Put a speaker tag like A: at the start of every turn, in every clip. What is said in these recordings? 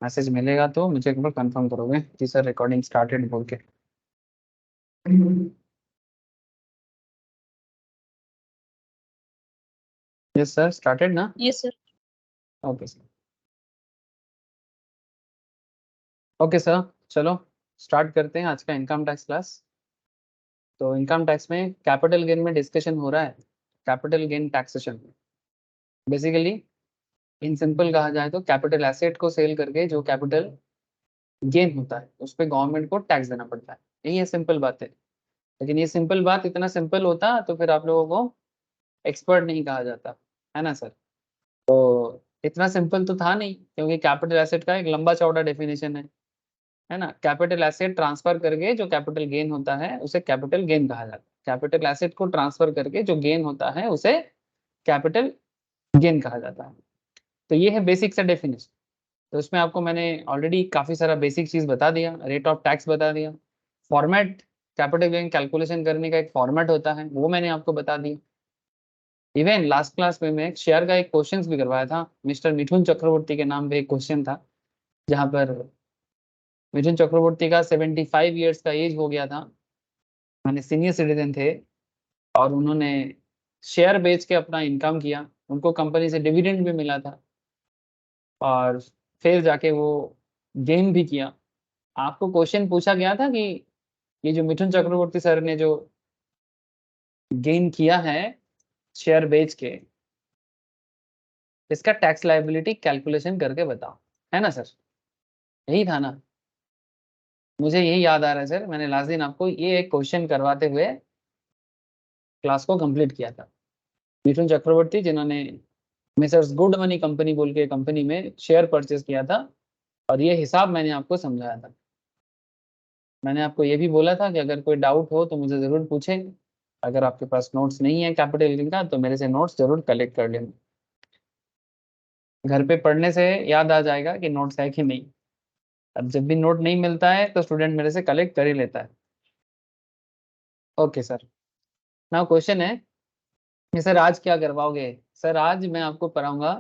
A: Message मिलेगा तो मुझे एक बार कंफर्म करोगे कि सर रिकॉर्डिंग स्टार्टेड बोल के। यस सर, स्टार्टेड ना?
B: Yes sir.
A: Okay sir. Okay sir, चलो स्टार्ट करते हैं आज का इनकम टैक्स क्लास। तो इनकम टैक्स में कैपिटल गेन में डिस्कशन हो रहा है। Capital gain taxation basically in simple कहा जाए तो कैपिटल एसेट को सेल करके जो कैपिटल गेन होता है उस पर गवर्नमेंट को टैक्स देना पड़ता है। यही है, सिंपल बात है। लेकिन ये सिंपल बात इतना सिंपल होता तो फिर आप लोगों को एक्सपर्ट नहीं कहा जाता, है ना सर? तो इतना सिंपल तो था नहीं, क्योंकि कैपिटल एसेट का एक लंबा चौड़ा डेफिनेशन है ना। कैपिटल एसेट ट्रांसफर करके जो कैपिटल गेन होता है उसे कैपिटल गेन कहा जाता है। कैपिटल एसेट को ट्रांसफर करके जो गेन होता है उसे कैपिटल गेन कहा जाता है। तो ये है बेसिक सा डेफिनेशन। तो उसमें आपको मैंने ऑलरेडी काफी सारा बेसिक चीज बता दिया, रेट ऑफ टैक्स बता दिया, फॉर्मेट कैपिटल गेन कैलकुलेशन करने का एक फॉर्मेट होता है वो मैंने आपको बता दिया। इवन लास्ट क्लास में मैं शेयर का एक क्वेश्चंस भी करवाया था, मिस्टर मिथुन चक्रवर्ती के नाम पे एक क्वेश्चन था, जहां पर मिथुन चक्रवर्ती का 75 ईयर्स का एज हो गया था, माने सीनियर सिटीजन थे, और उन्होंने शेयर बेच के अपना इनकम किया, उनको कंपनी से डिविडेंड भी मिला था, और फिर जाके वो गेन भी किया। आपको क्वेश्चन पूछा गया था कि ये जो मिथुन चक्रवर्ती सर ने जो गेन किया है शेयर बेच के, इसका टैक्स लायबिलिटी कैलकुलेशन करके बताओ, है ना सर? यही था ना? मुझे यही याद आ रहा है सर, मैंने लास्ट दिन आपको ये एक क्वेश्चन करवाते हुए क्लास को कंप्लीट किया था। मिथुन चक्रवर्ती जिन्होंने मिसर्स गुड मनी कंपनी बोल के कंपनी में शेयर परचेज किया था, और ये हिसाब मैंने आपको समझाया था। मैंने आपको ये भी बोला था कि अगर कोई डाउट हो तो मुझे ज़रूर पूछें। अगर आपके पास नोट्स नहीं है कैपिटल गेन का तो मेरे से नोट्स जरूर कलेक्ट कर लेना। घर पे पढ़ने से याद आ जाएगा कि नोट्स है कि नहीं। अब जब भी नोट नहीं मिलता है तो स्टूडेंट मेरे से कलेक्ट कर ही लेता है। ओके सर, नाउ क्वेश्चन है कि सर आज क्या करवाओगे? सर आज मैं आपको पढ़ाऊंगा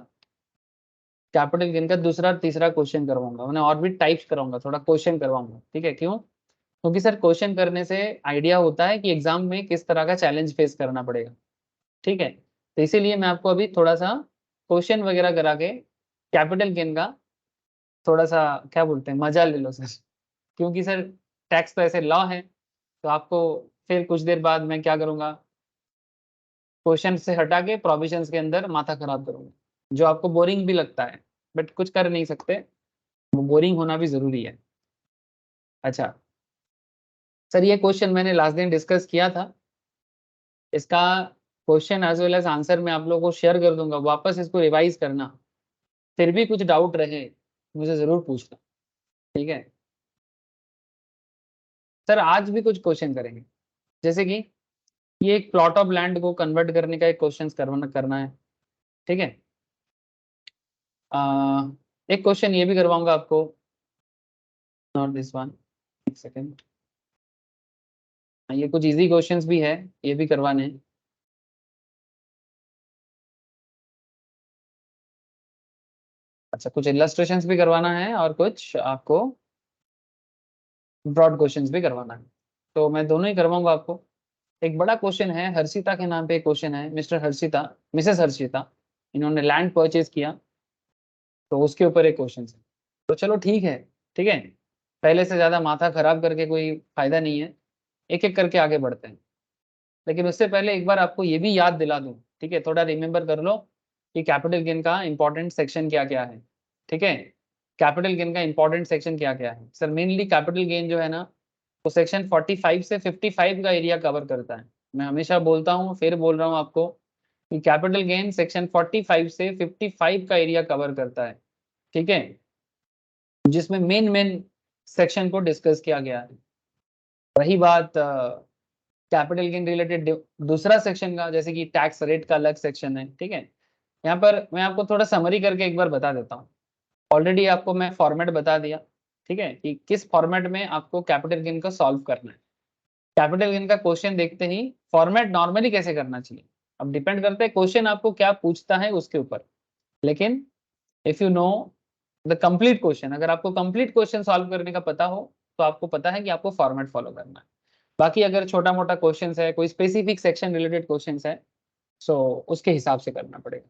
A: कैपिटल गेन का दूसरा और तीसरा क्वेश्चन करवाऊंगा, मैंने और भी टाइप्स कराऊंगा, थोड़ा क्वेश्चन करवाऊंगा, ठीक है? क्यों? क्योंकि सर क्वेश्चन करने से आइडिया होता है कि एग्जाम में किस तरह का चैलेंज फेस करना पड़ेगा, ठीक है? तो इसीलिए मैं आपको अभी थोड़ा सा क्वेश्चन वगैरह करा के कैपिटल गेन का थोड़ा सा क्या बोलते हैं मजा ले लो सर। क्योंकि सर टैक्स तो ऐसे लॉ है, तो आपको फिर कुछ देर बाद मैं क्या करूंगा, क्वेश्चन से हटा के प्रोविजंस के अंदर माथा खराब करूंगा, जो आपको बोरिंग भी लगता है, बट कुछ कर नहीं सकते, वो बोरिंग होना भी जरूरी है। अच्छा सर, ये क्वेश्चन मैंने लास्ट दिन डिस्कस किया था, इसका question as well as answer मैं आप लोगों को शेयर कर दूंगा, वापस इसको रिवाइज करना। फिर भी कुछ डाउट रहे मुझे जरूर पूछना, ठीक है? सर आज भी कुछ क्वेश्चन करेंगे, जैसे कि ये एक प्लॉट ऑफ लैंड को कन्वर्ट करने का एक क्वेश्चन करना है, ठीक है? एक क्वेश्चन ये भी करवाऊंगा आपको, नॉट दिस वन, एक सेकेंड। ये कुछ इजी क्वेश्चंस भी है, ये भी करवाने हैं। अच्छा, कुछ इलस्ट्रेशंस भी करवाना है और कुछ आपको ब्रॉड क्वेश्चंस भी करवाना है, तो मैं दोनों ही करवाऊंगा आपको। एक बड़ा क्वेश्चन है, हर्षिता के नाम पे एक क्वेश्चन है, मिस्टर हर्षिता, मिसेस हर्षिता, इन्होंने लैंड परचेज किया, तो उसके ऊपर एक क्वेश्चन है। तो चलो ठीक है, ठीक है, पहले से ज्यादा माथा खराब करके कोई फायदा नहीं है, एक एक करके आगे बढ़ते हैं। लेकिन उससे पहले एक बार आपको ये भी याद दिला दूं, ठीक है, थोड़ा रिमेम्बर कर लो कि कैपिटल गेन का इंपॉर्टेंट सेक्शन क्या क्या है, ठीक है? कैपिटल गेन का इंपॉर्टेंट सेक्शन क्या क्या है सर? मेनली कैपिटल गेन जो है ना, वो सेक्शन 45 से 55 का एरिया कवर करता है। मैं हमेशा बोलता हूँ, फिर बोल रहा हूँ आपको कि कैपिटल गेन सेक्शन 45 से 55 का एरिया कवर करता है, ठीक है? जिसमें मेन मेन सेक्शन को डिस्कस किया गया है। रही बात कैपिटल गेन रिलेटेड दूसरा सेक्शन का, जैसे कि टैक्स रेट का अलग सेक्शन है, ठीक है? यहाँ पर मैं आपको थोड़ा समरी करके एक बार बता देता हूँ। ऑलरेडी आपको मैं फॉर्मेट बता दिया, ठीक है, कि किस फॉर्मेट में आपको कैपिटल गेन का सॉल्व करना है। कैपिटल गेन का क्वेश्चन देखते ही फॉर्मेट नॉर्मली कैसे करना चाहिए, अब डिपेंड करता है क्वेश्चन आपको क्या पूछता है उसके ऊपर। लेकिन if you know the complete question. अगर आपको कंप्लीट क्वेश्चन सॉल्व करने का पता हो तो आपको पता है कि आपको फॉर्मेट फॉलो करना है। बाकी अगर छोटा मोटा क्वेश्चन है, कोई स्पेसिफिक सेक्शन रिलेटेड क्वेश्चन है, सो उसके हिसाब से करना पड़ेगा।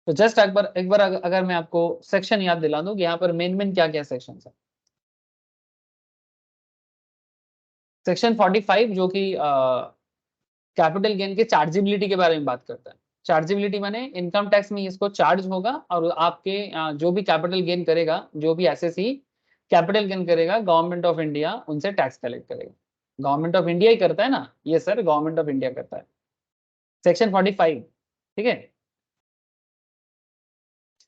A: तो जस्ट एक बार अगर मैं आपको सेक्शन याद दिला दूं कि यहाँ पर मेन मेन क्या क्या सेक्शन है। सेक्शन 45 जो कि कैपिटल गेन के चार्जेबिलिटी के बारे में बात करता है। चार्जेबिलिटी माने इनकम टैक्स में इसको चार्ज होगा और आपके जो भी कैपिटल गेन करेगा, जो भी एसएससी कैपिटल गेन करेगा, गवर्नमेंट ऑफ इंडिया उनसे टैक्स कलेक्ट करेगा। गवर्नमेंट ऑफ इंडिया ही करता है ना, ये सर गवर्नमेंट ऑफ इंडिया करता है। सेक्शन 45, ठीक है।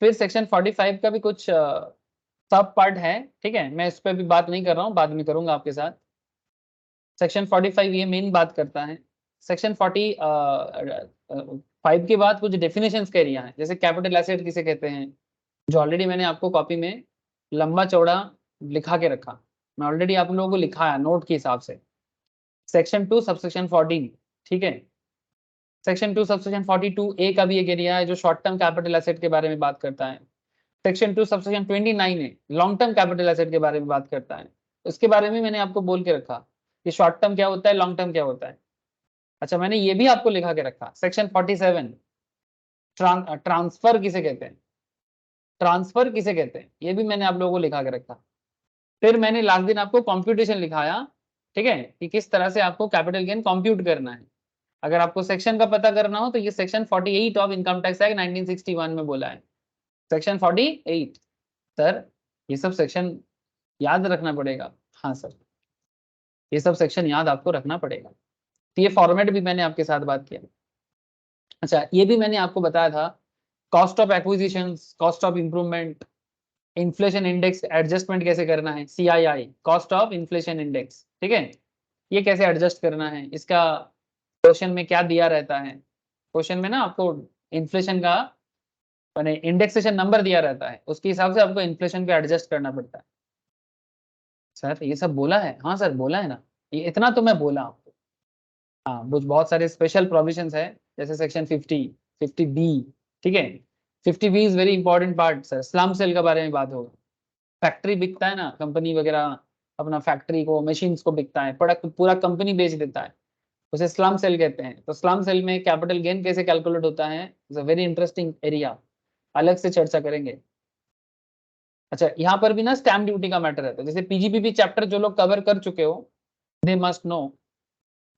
A: फिर सेक्शन 45 का भी कुछ सब पार्ट है, ठीक है। मैं इस पर भी बात नहीं कर रहा हूँ, बाद में करूंगा आपके साथ। सेक्शन 45 ये मेन बात करता है। सेक्शन 45 के बाद कुछ डेफिनेशंस का एरिया है, जैसे कैपिटल एसेट किसे कहते हैं, जो ऑलरेडी मैंने आपको कॉपी में लंबा चौड़ा लिखा के रखा। मैं ऑलरेडी आप लोगों को लिखाया नोट के हिसाब से। सेक्शन 2 सबसेक्शन 14, ठीक है। सेक्शन 2 सबसेक्शन 42 ए का भी एक एरिया है जो शॉर्ट टर्म कैपिटल एसेट के बारे में बात करता है। सेक्शन 2 सबसेक्शन 29 है, लॉन्ग टर्म कैपिटल एसेट के बारे में बात करता है। उसके बारे में मैंने आपको बोल के रखा कि शॉर्ट टर्म क्या होता है, लॉन्ग टर्म क्या होता है। अच्छा, मैंने ये भी आपको लिखा के रखा। सेक्शन 47 ट्रांसफर किसे कहते हैं, ट्रांसफर किसे कहते हैं, ये भी मैंने आप लोगों को लिखा के रखा। फिर मैंने लास्ट दिन आपको कंप्यूटेशन लिखाया, ठीक है, कि किस तरह से आपको कैपिटल गेन कंप्यूट करना है। अगर आपको सेक्शन का पता करना हो तो ये section 48 of income tax act 1961 में बोला है। सेक्शन 48 सर, ये सब सेक्शन याद रखना पड़ेगा। हाँ सर, ये सब सेक्शन याद आपको रखना पड़ेगा। तो ये फॉर्मेट भी मैंने आपके साथ बात किया। अच्छा, ये भी मैंने आपको बताया था, cost of acquisition, cost of improvement, inflation index adjustment कैसे करना है, CII cost of inflation index, ठीक है। ये कैसे एडजस्ट करना है, इसका क्वेश्चन में क्या दिया रहता है। क्वेश्चन में ना आपको इन्फ्लेशन का माने इंडेक्सेशन नंबर दिया रहता है, उसके हिसाब से आपको इन्फ्लेशन पे एडजस्ट करना पड़ता है। सर ये सब बोला है, हाँ सर बोला है ना, ये इतना तो मैं बोला आपको। हाँ, बहुत सारे स्पेशल प्रोविजंस है, जैसे सेक्शन 50B, ठीक है। 50B is very important part sir. Slump sale के बारे में बात होगा। फैक्ट्री बिकता है ना, कंपनी वगैरह अपना फैक्ट्री को, मशीन्स को बिकता है, प्रोडक्ट पूरा कंपनी बेच देता है, उसे स्लम सेल कहते हैं। तो स्लम सेल में कैपिटल गेन कैसे कैलकुलेट होता है, is a very interesting area, अलग से चर्चा करेंगे। अच्छा, यहाँ पर भी ना स्टैम्प ड्यूटी का मैटर रहता है, जैसे PGBP चैप्टर जो लोग कवर कर चुके हो दे मस्ट नो,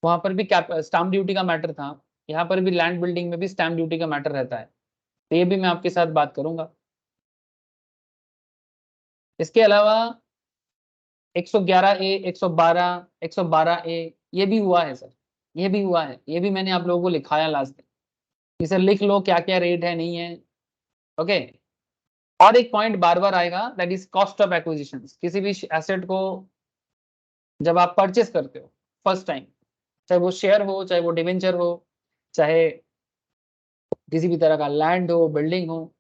A: वहां पर भी स्टैम्प ड्यूटी का मैटर था। यहाँ पर भी लैंड बिल्डिंग में भी स्टैम्प ड्यूटी का मैटर रहता है, तो ये भी मैं आपके साथ बात करूंगा। इसके अलावा 111A, 112, 112A ये भी हुआ है सर, ये भी हुआ है, ये भी मैंने आप लोगों को लिखाया लास्ट में कि सर लिख लो क्या क्या रेट है, नहीं है, ओके। और एक पॉइंट बार बार आएगा, that is cost of acquisition. किसी भी एसेट को जब आप परचेस करते हो फर्स्ट टाइम, चाहे वो शेयर हो, चाहे वो डिवेंचर हो, चाहे किसी भी तरह का लैंड हो, बिल्डिंग हो,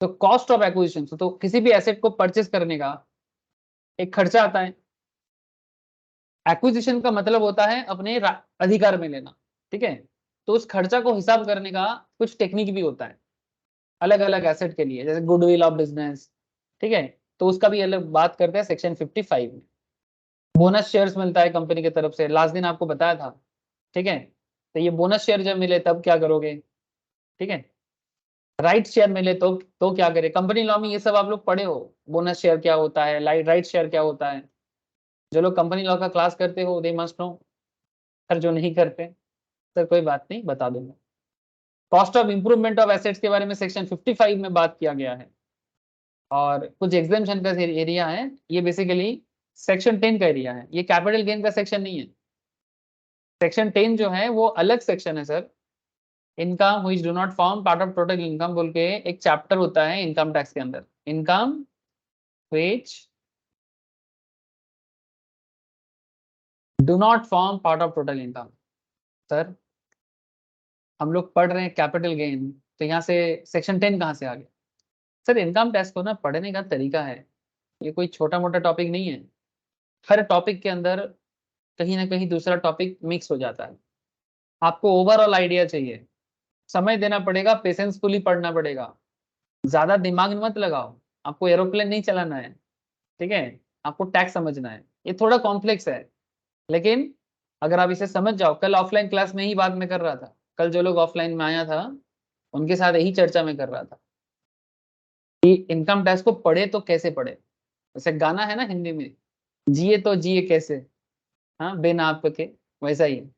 A: तो कॉस्ट ऑफ एक्विजिशन, तो किसी भी एसेट को परचेस करने का एक खर्चा आता है। एक्विजिशन का मतलब होता है अपने अधिकार में लेना, ठीक है। तो उस खर्चा को हिसाब करने का कुछ टेक्निक भी होता है अलग अलग एसेट के लिए, जैसे गुडविल ऑफ बिजनेस, ठीक है। तो उसका भी अलग बात करते हैं सेक्शन 55 में। बोनस शेयर्स मिलता है कंपनी की तरफ से, लास्ट दिन आपको बताया था, ठीक है। तो ये बोनस शेयर जब मिले तब क्या करोगे, ठीक है। राइट शेयर मिले तो क्या करे, कंपनी लॉ में ये सब आप लोग पढ़े हो, बोनस शेयर क्या होता है, राइट शेयर क्या होता है। जो लोग कंपनी लॉ का क्लास करते हो दे मस्ट नो, सर जो नहीं करते सर कोई बात नहीं, बता दूंगा। Cost of improvement of assets के बारे में सेक्शन 55 में बात किया गया है। और कुछ एग्जामेशन का एरिया है, ये बेसिकली सेक्शन 10 का एरिया है, ये कैपिटल गेन का सेक्शन नहीं है। सेक्शन 10 जो है वो अलग सेक्शन है sir. Income which do not form part of total income बोल के एक चैप्टर होता है इनकम टैक्स के अंदर, income which do not form part of total income. Sir हम लोग पढ़ रहे हैं कैपिटल गेन, तो यहाँ से सेक्शन 10 कहाँ से आ गया। सर इनकम टैक्स को ना पढ़ने का तरीका है, ये कोई छोटा मोटा टॉपिक नहीं है। हर टॉपिक के अंदर कहीं ना कहीं दूसरा टॉपिक मिक्स हो जाता है। आपको ओवरऑल आइडिया चाहिए, समय देना पड़ेगा, पेशेंसफुली पढ़ना पड़ेगा। ज्यादा दिमाग मत लगाओ, आपको एरोप्लेन नहीं चलाना है, ठीक है, आपको टैक्स समझना है। ये थोड़ा कॉम्प्लेक्स है, लेकिन अगर आप इसे समझ जाओ, कल ऑफलाइन क्लास में ही बात मैं कर रहा था, कल जो लोग ऑफलाइन में आया था उनके साथ यही चर्चा में कर रहा था कि इनकम टैक्स को पढ़े तो कैसे पढ़े। जैसे गाना है ना हिंदी में, जिए तो जिए कैसे, हाँ बिना आपके, वैसा ही है।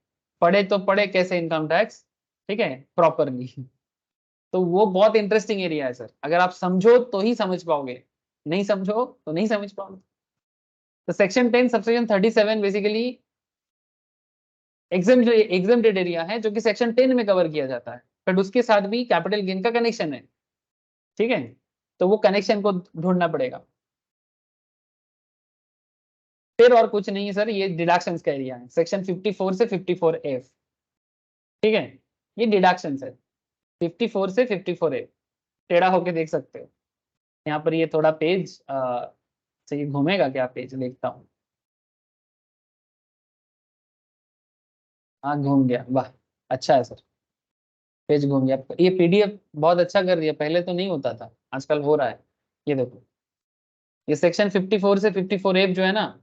A: पढ़े तो पढ़े कैसे इनकम टैक्स, ठीक है, प्रॉपरली। तो वो बहुत इंटरेस्टिंग एरिया है सर, अगर आप समझो तो ही समझ पाओगे, नहीं समझो तो नहीं समझ पाओगे। तो section 10 subsection 37 basically exempted area है, जो कि सेक्शन 10 में कवर किया जाता है, बट उसके साथ भी कैपिटल गेन का कनेक्शन है, ठीक है। तो वो कनेक्शन को ढूंढना पड़ेगा। फिर और कुछ नहीं है सर, ये डिडक्शंस का एरिया है, सेक्शन 54 से 54F, ठीक है, ये डिडक्शंस है 54 से 54A। टेढ़ा होके देख सकते हो यहाँ पर, ये थोड़ा पेज से ये घूमेगा क्या, पेज देखता हूँ, हाँ घूम गया, वाह, अच्छा है सर, पेज घूम गया। ये PDF बहुत अच्छा कर दिया, पहले तो नहीं होता था, आजकल हो रहा है। ये देखो, ये सेक्शन 54 से 54F जो है ना,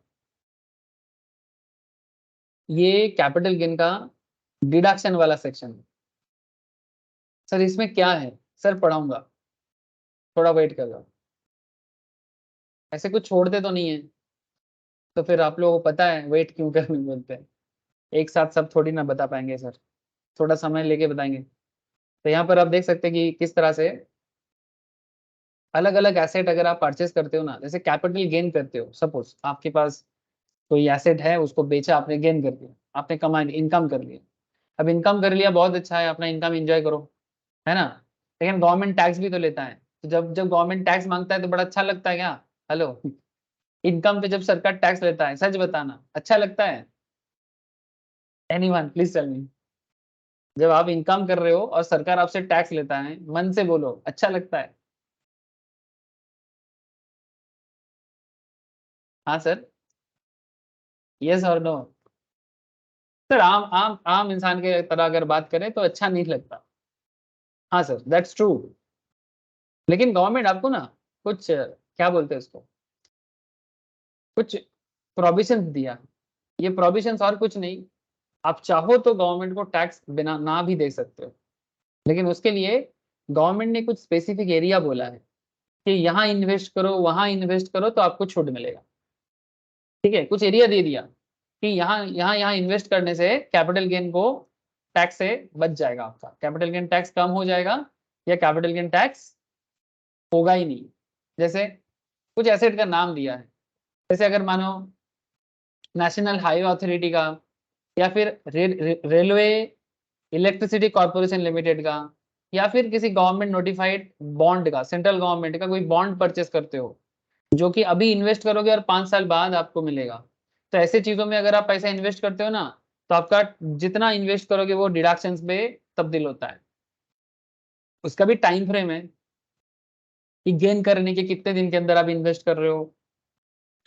A: ये कैपिटल गेन का डिडक्शन वाला सेक्शन है। सर इसमें क्या है, सर पढ़ाऊंगा, थोड़ा वेट कर लो, ऐसे कुछ छोड़ते तो नहीं है, तो फिर आप लोगों को पता है वेट क्यों करने बोलते हैं, एक साथ सब थोड़ी ना बता पाएंगे सर, थोड़ा समय लेके बताएंगे। तो यहाँ पर आप देख सकते हैं कि किस तरह से अलग अलग एसेट अगर आप परचेस करते हो ना, जैसे कैपिटल गेन करते हो, सपोज आपके पास कोई एसेट है, उसको बेचा आपने, गेन कर दिया, आपने कमाई, इनकम कर लिया। अब इनकम कर लिया, बहुत अच्छा है, अपना इनकम एंजॉय करो, है ना। लेकिन गवर्नमेंट टैक्स भी तो लेता है, तो जब जब गवर्नमेंट टैक्स मांगता है तो बड़ा अच्छा लगता है क्या, हेलो, इनकम पे जब सरकार टैक्स लेता है, सच बताना अच्छा लगता है, एनीवन प्लीज टेल मी। जब आप इनकम कर रहे हो और सरकार आपसे टैक्स लेता है, मन से बोलो अच्छा लगता है। हाँ सर, यस और नो। सर आम आम आम इंसान के तरह अगर बात करें तो अच्छा नहीं लगता। हाँ सर दैट्स ट्रू। लेकिन गवर्नमेंट आपको ना कुछ क्या बोलते हैं उसको, कुछ प्रोविजंस दिया, ये प्रोविजंस और कुछ नहीं। आप चाहो तो गवर्नमेंट को टैक्स बिना ना भी दे सकते हो, लेकिन उसके लिए गवर्नमेंट ने कुछ स्पेसिफिक एरिया बोला है कि यहाँ इन्वेस्ट करो, वहां इन्वेस्ट करो तो आपको छूट मिलेगा, ठीक है, कुछ एरिया दे दिया कि यहाँ यहाँ यहाँ इन्वेस्ट करने से कैपिटल गेन को टैक्स से बच जाएगा, आपका कैपिटल गेन टैक्स कम हो जाएगा, या कैपिटल गेन टैक्स होगा ही नहीं। जैसे कुछ एसेट का नाम दिया है, जैसे अगर मानो नेशनल हाईवे अथॉरिटी का, या फिर रेलवे इलेक्ट्रिसिटी कॉर्पोरेशन लिमिटेड का, या फिर किसी गवर्नमेंट नोटिफाइड बॉन्ड का, सेंट्रल गवर्नमेंट का कोई बॉन्ड परचेस करते हो, जो कि अभी इन्वेस्ट करोगे और 5 साल बाद आपको मिलेगा। तो ऐसे चीजों में अगर आप पैसा इन्वेस्ट करते हो ना, तो आपका जितना इन्वेस्ट करोगे वो डिडक्शंस में तब्दील होता है। उसका भी टाइम फ्रेम है कि गेन करने के कितने दिन के अंदर आप इन्वेस्ट कर रहे हो,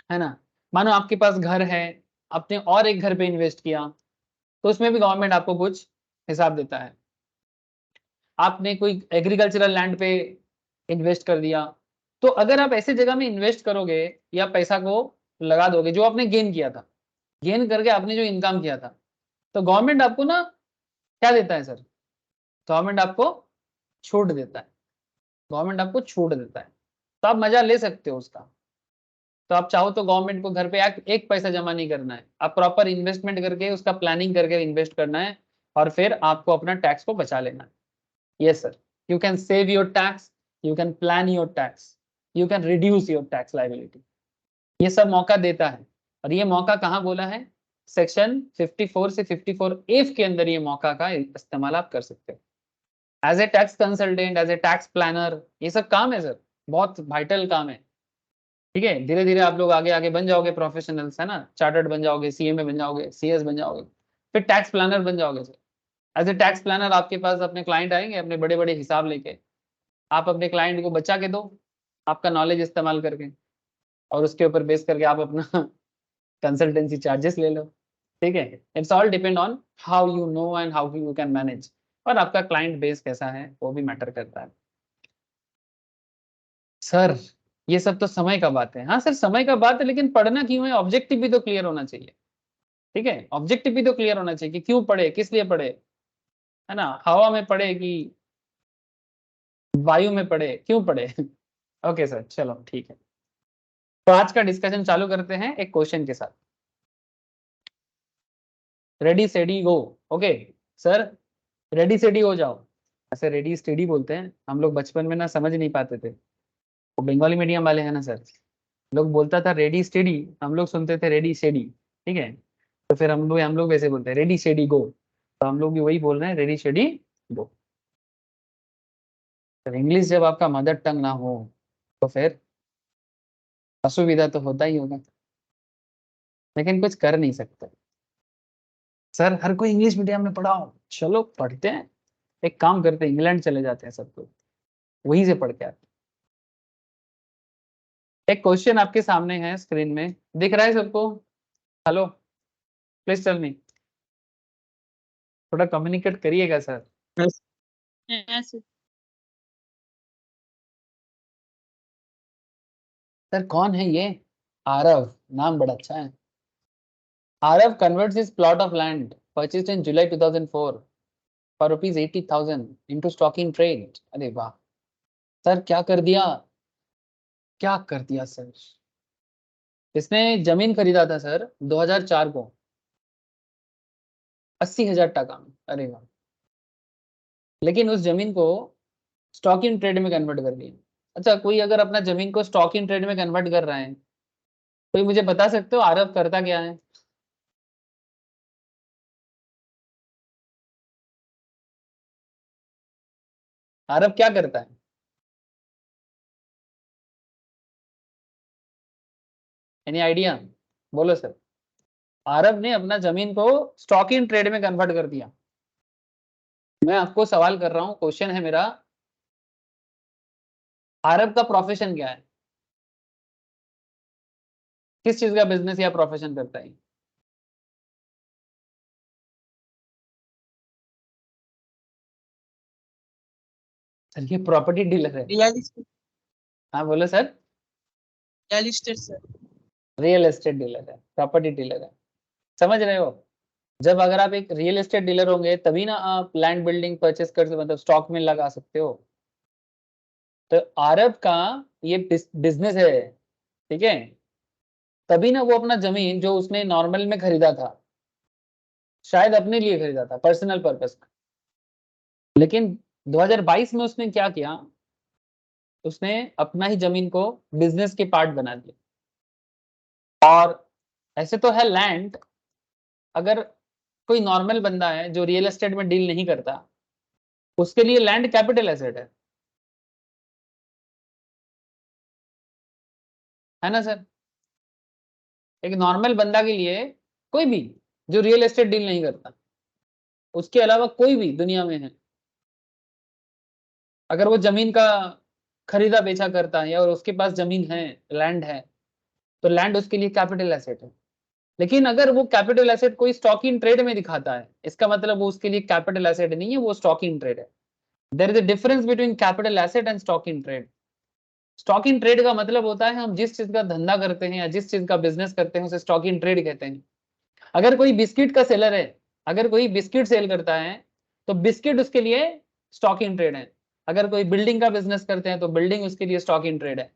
A: है ना। मानो आपके पास घर है, आपने और एक घर पे इन्वेस्ट किया, तो उसमें भी गवर्नमेंट आपको कुछ हिसाब देता है। आपने कोई एग्रीकल्चरल लैंड पे इन्वेस्ट कर दिया, तो अगर आप ऐसे जगह में इन्वेस्ट करोगे या पैसा को लगा दोगे जो आपने गेन किया था, गेन करके आपने जो इनकम किया था, तो गवर्नमेंट आपको ना क्या देता है सर, गवर्नमेंट आपको छूट देता है, गवर्नमेंट आपको छूट देता है, तो आप मजा ले सकते हो उसका। तो आप चाहो तो गवर्नमेंट को घर पे एक पैसा जमा नहीं करना है, आप प्रॉपर इन्वेस्टमेंट करके उसका प्लानिंग करके इन्वेस्ट करना है, और फिर आपको अपना टैक्स को बचा लेना है। Yes, sir. You can save your tax. You can plan your tax. You can reduce your tax liability. ये सब मौका देता है, और ये मौका कहाँ बोला है, सेक्शन 54 से 54F के अंदर ये मौका का इस्तेमाल आप कर सकते हो। As a tax consultant, as a tax planner, ये सब काम है सर, बहुत वाइटल काम है, ठीक है। धीरे धीरे आप लोग आगे आगे बन जाओगे प्रोफेशनल्स, है ना, चार्टर्ड बन जाओगे, CMA बन जाओगे, CS बन जाओगे, फिर टैक्स प्लानर बन जाओगे sir. As a tax planner आपके पास अपने क्लाइंट आएंगे अपने बड़े बड़े हिसाब लेके, आप अपने क्लाइंट को बचा के दो, आपका नॉलेज इस्तेमाल करके, और उसके ऊपर बेस करके आप अपना कंसल्टेंसी चार्जेस ले लो, ठीक है। It's all depend on how you know and how you can manage, और आपका क्लाइंट बेस कैसा है वो भी मैटर करता है। सर ये सब तो समय का बात है। हाँ सर समय का बात है, लेकिन पढ़ना क्यों है, ऑब्जेक्टिव भी तो क्लियर होना चाहिए। ठीक है, ऑब्जेक्टिव भी तो क्लियर होना चाहिए कि क्यों पढ़े, किस लिए पढ़े, है ना, हवा में पढ़े कि वायु में पढ़े, क्यों पढ़े। ओके सर, चलो ठीक है। तो आज का डिस्कशन चालू करते हैं एक क्वेश्चन के साथ। रेडी सेडी गो। ओके सर, रेडी सेडी हो जाओ। ऐसे रेडी स्टेडी बोलते हैं हम लोग, बचपन में ना समझ नहीं पाते थे, वो बंगाली मीडियम वाले हैं ना सर, लोग बोलता था रेडी स्टेडी, हम लोग सुनते थे रेडी शेडी। ठीक है, तो फिर हम लोग वैसे बोलते हैं रेडी शेडी गो, तो हम लोग भी वही बोल रहे हैं रेडी शेडी गो। तो इंग्लिश जब आपका मदर टंग ना हो तो फिर असुविधा तो होता ही होगा, लेकिन कुछ कर नहीं सकते। सर हर कोई इंग्लिश मीडियम में पढ़ाओ, चलो पढ़ते हैं, एक काम करते हैं इंग्लैंड चले जाते हैं सब लोग, वहीं से पढ़ के आते हैं। एक क्वेश्चन आपके सामने है स्क्रीन में, दिख रहा है सबको? हेलो, प्लीज टेल मी, थोड़ा कम्युनिकेट करिएगा सर।
B: Yes.
A: सर कौन है ये? आरव, नाम बड़ा अच्छा है। Aarav converts his plot of land purchased in July 2004 for rupees 80,000 into stock in trade। अरे वाह सर, क्या कर दिया, क्या कर दिया सर। इसने जमीन खरीदा था सर 2004 को 80,000 टका में। अरे वाह, लेकिन उस जमीन को स्टॉक इन ट्रेड में कन्वर्ट कर दिया। अच्छा, कोई अगर अपना जमीन को स्टॉक इन ट्रेड में कन्वर्ट कर रहा है, कोई मुझे बता सकते हो आरव करता क्या है? आरव क्या करता है? Any idea? बोलो सर। आरव ने अपना जमीन को स्टॉक इन ट्रेड में कन्वर्ट कर दिया। मैं आपको सवाल कर रहा हूं, क्वेश्चन है मेरा, आरब का प्रोफेशन क्या है, किस चीज का बिजनेस या प्रोफेशन करता है? सर ये प्रॉपर्टी डीलर है।
B: Real estate,
A: हाँ बोलो sir.
B: real estate, sir.
A: Real estate dealer है, प्रॉपर्टी डीलर है, समझ रहे हो? जब अगर आप एक रियल एस्टेट डीलर होंगे तभी ना आप लैंड बिल्डिंग परचेस कर सकते, मतलब स्टॉक में लगा सकते हो। तो अरब का ये बिजनेस है, ठीक है, तभी ना वो अपना जमीन जो उसने नॉर्मल में खरीदा था, शायद अपने लिए खरीदा था पर्सनल पर्पस का, लेकिन 2022 में उसने क्या किया, उसने अपना ही जमीन को बिजनेस के पार्ट बना दिया। और ऐसे तो है लैंड, अगर कोई नॉर्मल बंदा है जो रियल एस्टेट में डील नहीं करता, उसके लिए लैंड कैपिटल एसेट है ना सर? एक नॉर्मल बंदा के लिए, कोई भी जो रियल एस्टेट डील नहीं करता, उसके अलावा कोई भी दुनिया में है, अगर वो जमीन का खरीदा बेचा करता है और उसके पास जमीन है, लैंड है, तो लैंड उसके लिए कैपिटल एसेट है। लेकिन अगर वो कैपिटल एसेट कोई स्टॉक इन ट्रेड में दिखाता है, इसका मतलब वो उसके लिए कैपिटल एसेट नहीं है, वो स्टॉक इन ट्रेड है। There is a difference between capital asset and stock in trade. Stock in trade का मतलब होता है हम जिस चीज का धंधा करते हैं या जिस चीज का बिजनेस करते हैं उसे स्टॉक इन ट्रेड कहते हैं। अगर कोई बिस्किट का सेलर है, अगर कोई बिस्किट सेल करता है तो बिस्किट उसके लिए स्टॉक इन ट्रेड है। अगर कोई बिल्डिंग का बिजनेस करते हैं तो बिल्डिंग उसके लिए स्टॉक इन ट्रेड है।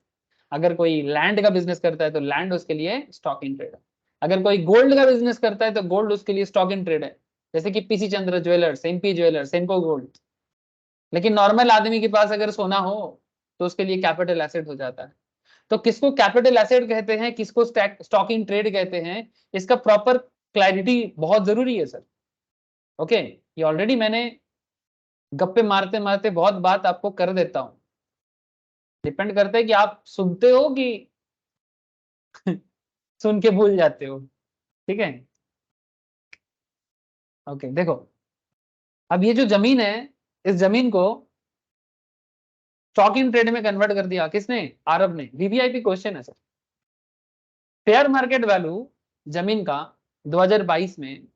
A: अगर कोई लैंड का बिजनेस करता है तो लैंड उसके लिए स्टॉक इन ट्रेड है। अगर कोई गोल्ड का बिजनेस करता है तो गोल्ड उसके लिए स्टॉक इन ट्रेड है, जैसे कि पीसी चंद्र ज्वेलर्स, एमपी ज्वेलर्स, सेमको गोल्ड। लेकिन नॉर्मल आदमी के पास अगर सोना हो तो उसके लिए कैपिटल एसेट हो जाता है। तो किसको कैपिटल एसेट कहते हैं, किसको स्टॉक इन ट्रेड कहते हैं, इसका प्रॉपर क्लैरिटी बहुत जरूरी है सर। ओके, ये ऑलरेडी मैंने गप्पे मारते मारते बहुत बात आपको कर देता हूं, डिपेंड करता है कि आप सुनते हो कि सुन के भूल जाते हो। ठीक है, ओके देखो, अब ये जो जमीन है, इस जमीन को स्टॉक इन ट्रेड में कन्वर्ट कर दिया किसने? आरब ने। वीवीआईपी क्वेश्चन है सर। फेयर मार्केट वैल्यू जमीन का 2022 में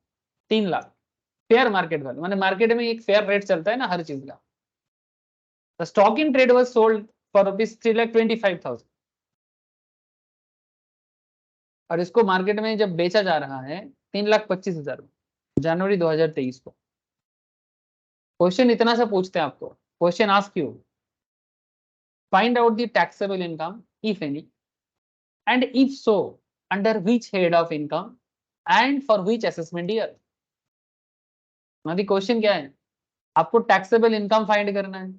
A: 3 लाख। फेयर मार्केट वैल्यू माने मार्केट में एक फेयर रेट चलता है ना हर चीज का। The stock in trade was sold for rupees 3,25,000 और इसको मार्केट में जब बेचा जा रहा है 3,25,000 जनवरी 2023 को। क्वेश्चन इतना सा पूछते हैं आपको, question ask you find out the taxable income if any and if so under which head of income and for which assessment year. मतलब क्वेश्चन क्या है, आपको टैक्सेबल इनकम फाइंड करना है।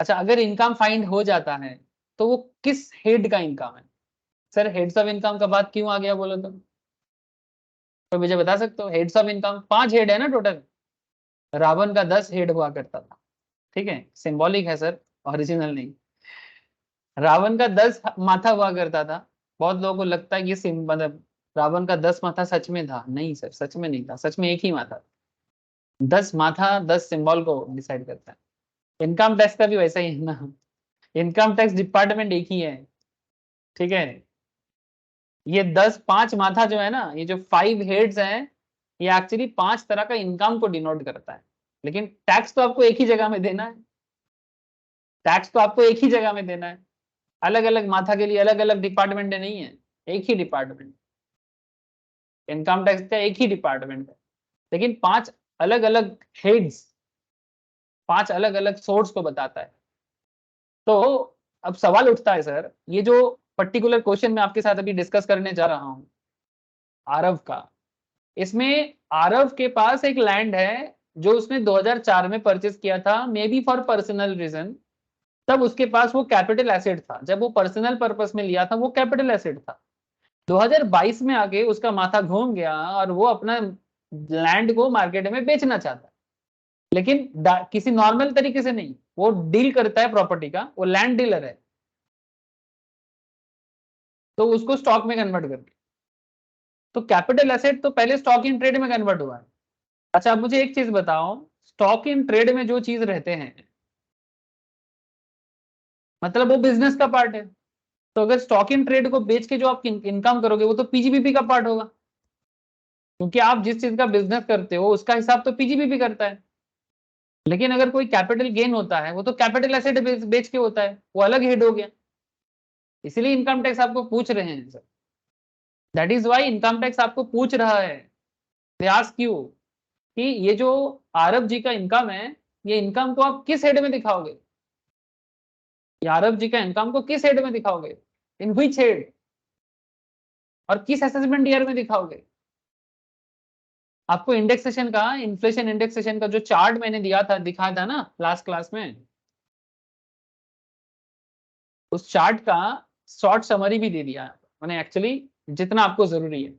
A: अच्छा, अगर इनकम फाइंड हो जाता है तो वो किस हेड का इनकम है। सर हेड्स ऑफ इनकम का बात क्यों आ गया बोलो तो मुझे बता सकते हो। हेड्स ऑफ इनकम 5 हेड है ना टोटल, रावण का 10 हेड हुआ करता था, ठीक है, सिंबॉलिक है सर, ओरिजिनल नहीं। रावण का 10 माथा हुआ करता था। बहुत लोगों को लगता है कि मतलब रावण का 10 माथा सच में था, नहीं सर, सच में नहीं था, सच में एक ही माथा। 10 माथा 10 सिंबल को डिसाइड करता है। इनकम टैक्स का भी वैसा ही है ना, इनकम टैक्स डिपार्टमेंट एक ही है, ठीक है। ये 5 माथा जो है ना, ये जो 5 हेड्स हैं, ये एक्चुअली 5 तरह का इनकम को डिनोट करता है। लेकिन टैक्स तो आपको एक ही जगह में देना है, टैक्स तो आपको एक ही जगह में देना है। अलग अलग माथा के लिए अलग अलग डिपार्टमेंट नहीं है, एक ही डिपार्टमेंट। इनकम टैक्स का एक ही डिपार्टमेंट है, लेकिन 5 अलग अलग हेड्स, 5 अलग अलग सोर्स को बताता है। तो अब सवाल उठता है सर, ये जो पर्टिकुलर क्वेश्चन मैं आपके साथ अभी डिस्कस करने जा रहा हूं आरव का, इसमें आरव के पास एक लैंड है जो उसने 2004 में परचेज किया था, maybe for personal reason. तब उसके पास वो कैपिटल एसेट था, जब वो पर्सनल पर्पस में लिया था वो कैपिटल एसेट था। 2022 में आके उसका माथा घूम गया और वो अपना लैंड को मार्केट में बेचना चाहता है, लेकिन किसी नॉर्मल तरीके से नहीं, वो डील करता है प्रॉपर्टी का, वो लैंड डीलर है, तो उसको स्टॉक में कन्वर्ट कर दिया। तो कैपिटल एसेट तो पहले स्टॉक इन ट्रेड में कन्वर्ट हुआ है। अच्छा, आप मुझे एक चीज बताओ, स्टॉक इन ट्रेड में जो चीज रहते हैं मतलब वो बिजनेस का पार्ट है। तो अगर स्टॉक इन ट्रेड को बेच के जो आप इनकम करोगे वो तो पीजीबीपी का पार्ट होगा, क्योंकि आप जिस चीज का बिजनेस करते हो उसका हिसाब तो पीजीबीपी करता है। लेकिन अगर कोई कैपिटल गेन होता है वो तो कैपिटल एसेट बेच के होता है, वो अलग हेड हो गया। इसीलिए इनकम टैक्स आपको पूछ रहे हैं sir, that is why income tax आपको पूछ रहा है, प्रयास क्यों कि ये जो आरब जी का इनकम है, ये इनकम को आप किस हेड में दिखाओगे, ये आरब जी का इनकम को किस हेड में दिखाओगे, इन व्हिच हेड, और किस असेसमेंट ईयर में दिखाओगे। आपको इंडेक्सेशन का, इन्फ्लेशन इंडेक्सेशन का जो चार्ट मैंने दिया था, दिखाया था ना लास्ट क्लास में, उस चार्ट का शॉर्ट समरी भी दे दिया है मैंने, एक्चुअली जितना आपको जरूरी है।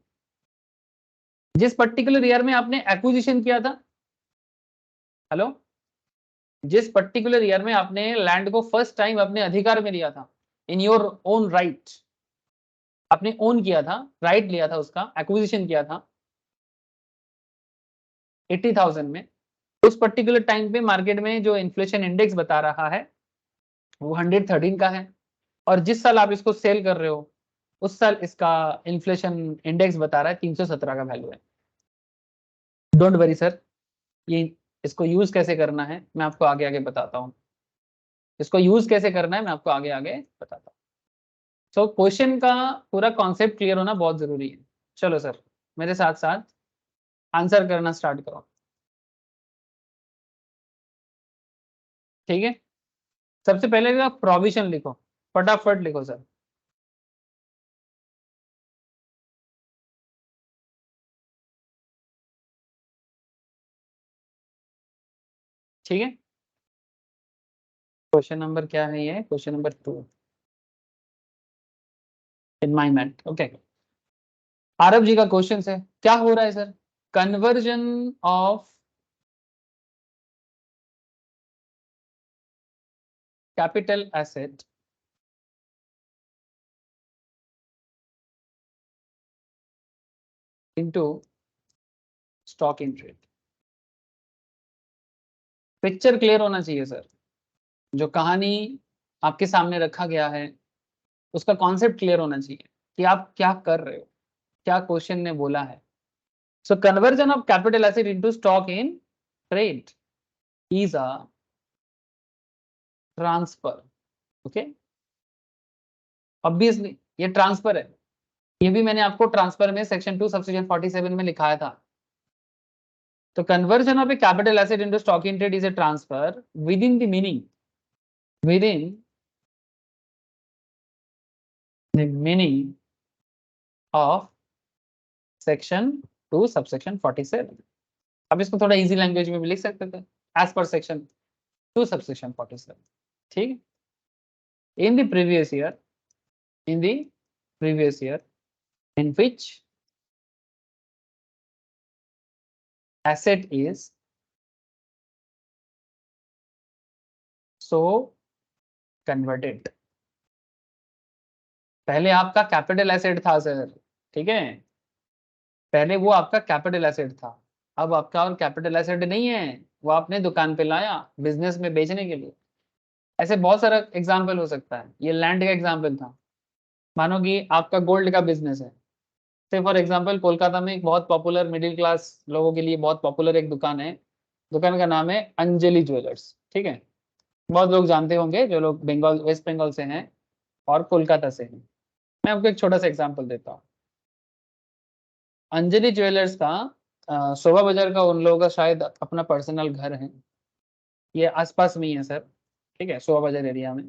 A: जिस पर्टिकुलर ईयर में आपने एक्विजिशन किया था, हेलो, जिस पर्टिकुलर ईयर में आपने लैंड को फर्स्ट टाइम अपने अधिकार में लिया था, इन योर ओन राइट, आपने ओन किया था, राइट लिया था, उसका एक्विजिशन किया था 80,000 में, उस पर्टिकुलर टाइम पे मार्केट में जो इन्फ्लेशन इंडेक्स बता रहा है वो 113 का है, और जिस साल आप इसको सेल कर रहे हो उस साल इसका इन्फ्लेशन इंडेक्स बता रहा है 317 का वैल्यू है। डोंट वरी सर, ये इसको यूज कैसे करना है मैं आपको आगे आगे बताता हूँ, इसको यूज कैसे करना है मैं आपको आगे आगे बताता हूँ। सो क्वेश्चन का पूरा कॉन्सेप्ट क्लियर होना बहुत जरूरी है। चलो सर, मेरे साथ साथ आंसर करना स्टार्ट करो, ठीक है। सबसे पहले का प्रोविजन लिखो, फटाफट लिखो सर। ठीक है, क्वेश्चन नंबर क्या है, ये question number 2 in my math, okay. Aarab ji का क्वेश्चन है, क्या हो रहा है sir, conversion of capital asset into stock in trade. Picture clear होना चाहिए सर, जो कहानी आपके सामने रखा गया है उसका कॉन्सेप्ट क्लियर होना चाहिए कि आप क्या कर रहे हो, क्या क्वेश्चन ने बोला है। So conversion of capital asset into stock in trade is a transfer okay, obviously ये ट्रांसफर है, ये भी मैंने आपको ट्रांसफर में सेक्शन 2 सबसेक्शन 47 में लिखाया था। तो conversion of A capital asset into stock in trade is a transfer with in the meaning of section 2 subsection 47। अब इसको थोड़ा इजी लैंग्वेज में भी लिख सकते थे, एज पर सेक्शन 2 सबसेक्शन 47। ठीक, in the previous year, in the previous year in which asset is so converted। पहले आपका कैपिटल एसेट था सर, ठीक है, पहले वो आपका कैपिटल एसेट था, अब आपका और कैपिटल एसेट नहीं है, वो आपने दुकान पे लाया बिजनेस में बेचने के लिए। ऐसे बहुत सारा एग्जाम्पल हो सकता है, ये लैंड का एग्जाम्पल था। मानो कि आपका गोल्ड का बिजनेस है, से फॉर एग्जांपल कोलकाता में एक बहुत पॉपुलर मिडिल क्लास लोगों के लिए बहुत पॉपुलर एक दुकान है, दुकान का नाम है अंजलि ज्वेलर्स। ठीक है, बहुत लोग जानते होंगे जो लोग बंगाल वेस्ट बंगाल से हैं और कोलकाता से हैं। मैं आपको एक छोटा सा एग्जांपल देता हूँ। अंजलि ज्वेलर्स का शोभा बाजार का उन लोगों का शायद अपना पर्सनल घर है, ये आसपास में ही है सर, ठीक है, शोभा बाजार एरिया में।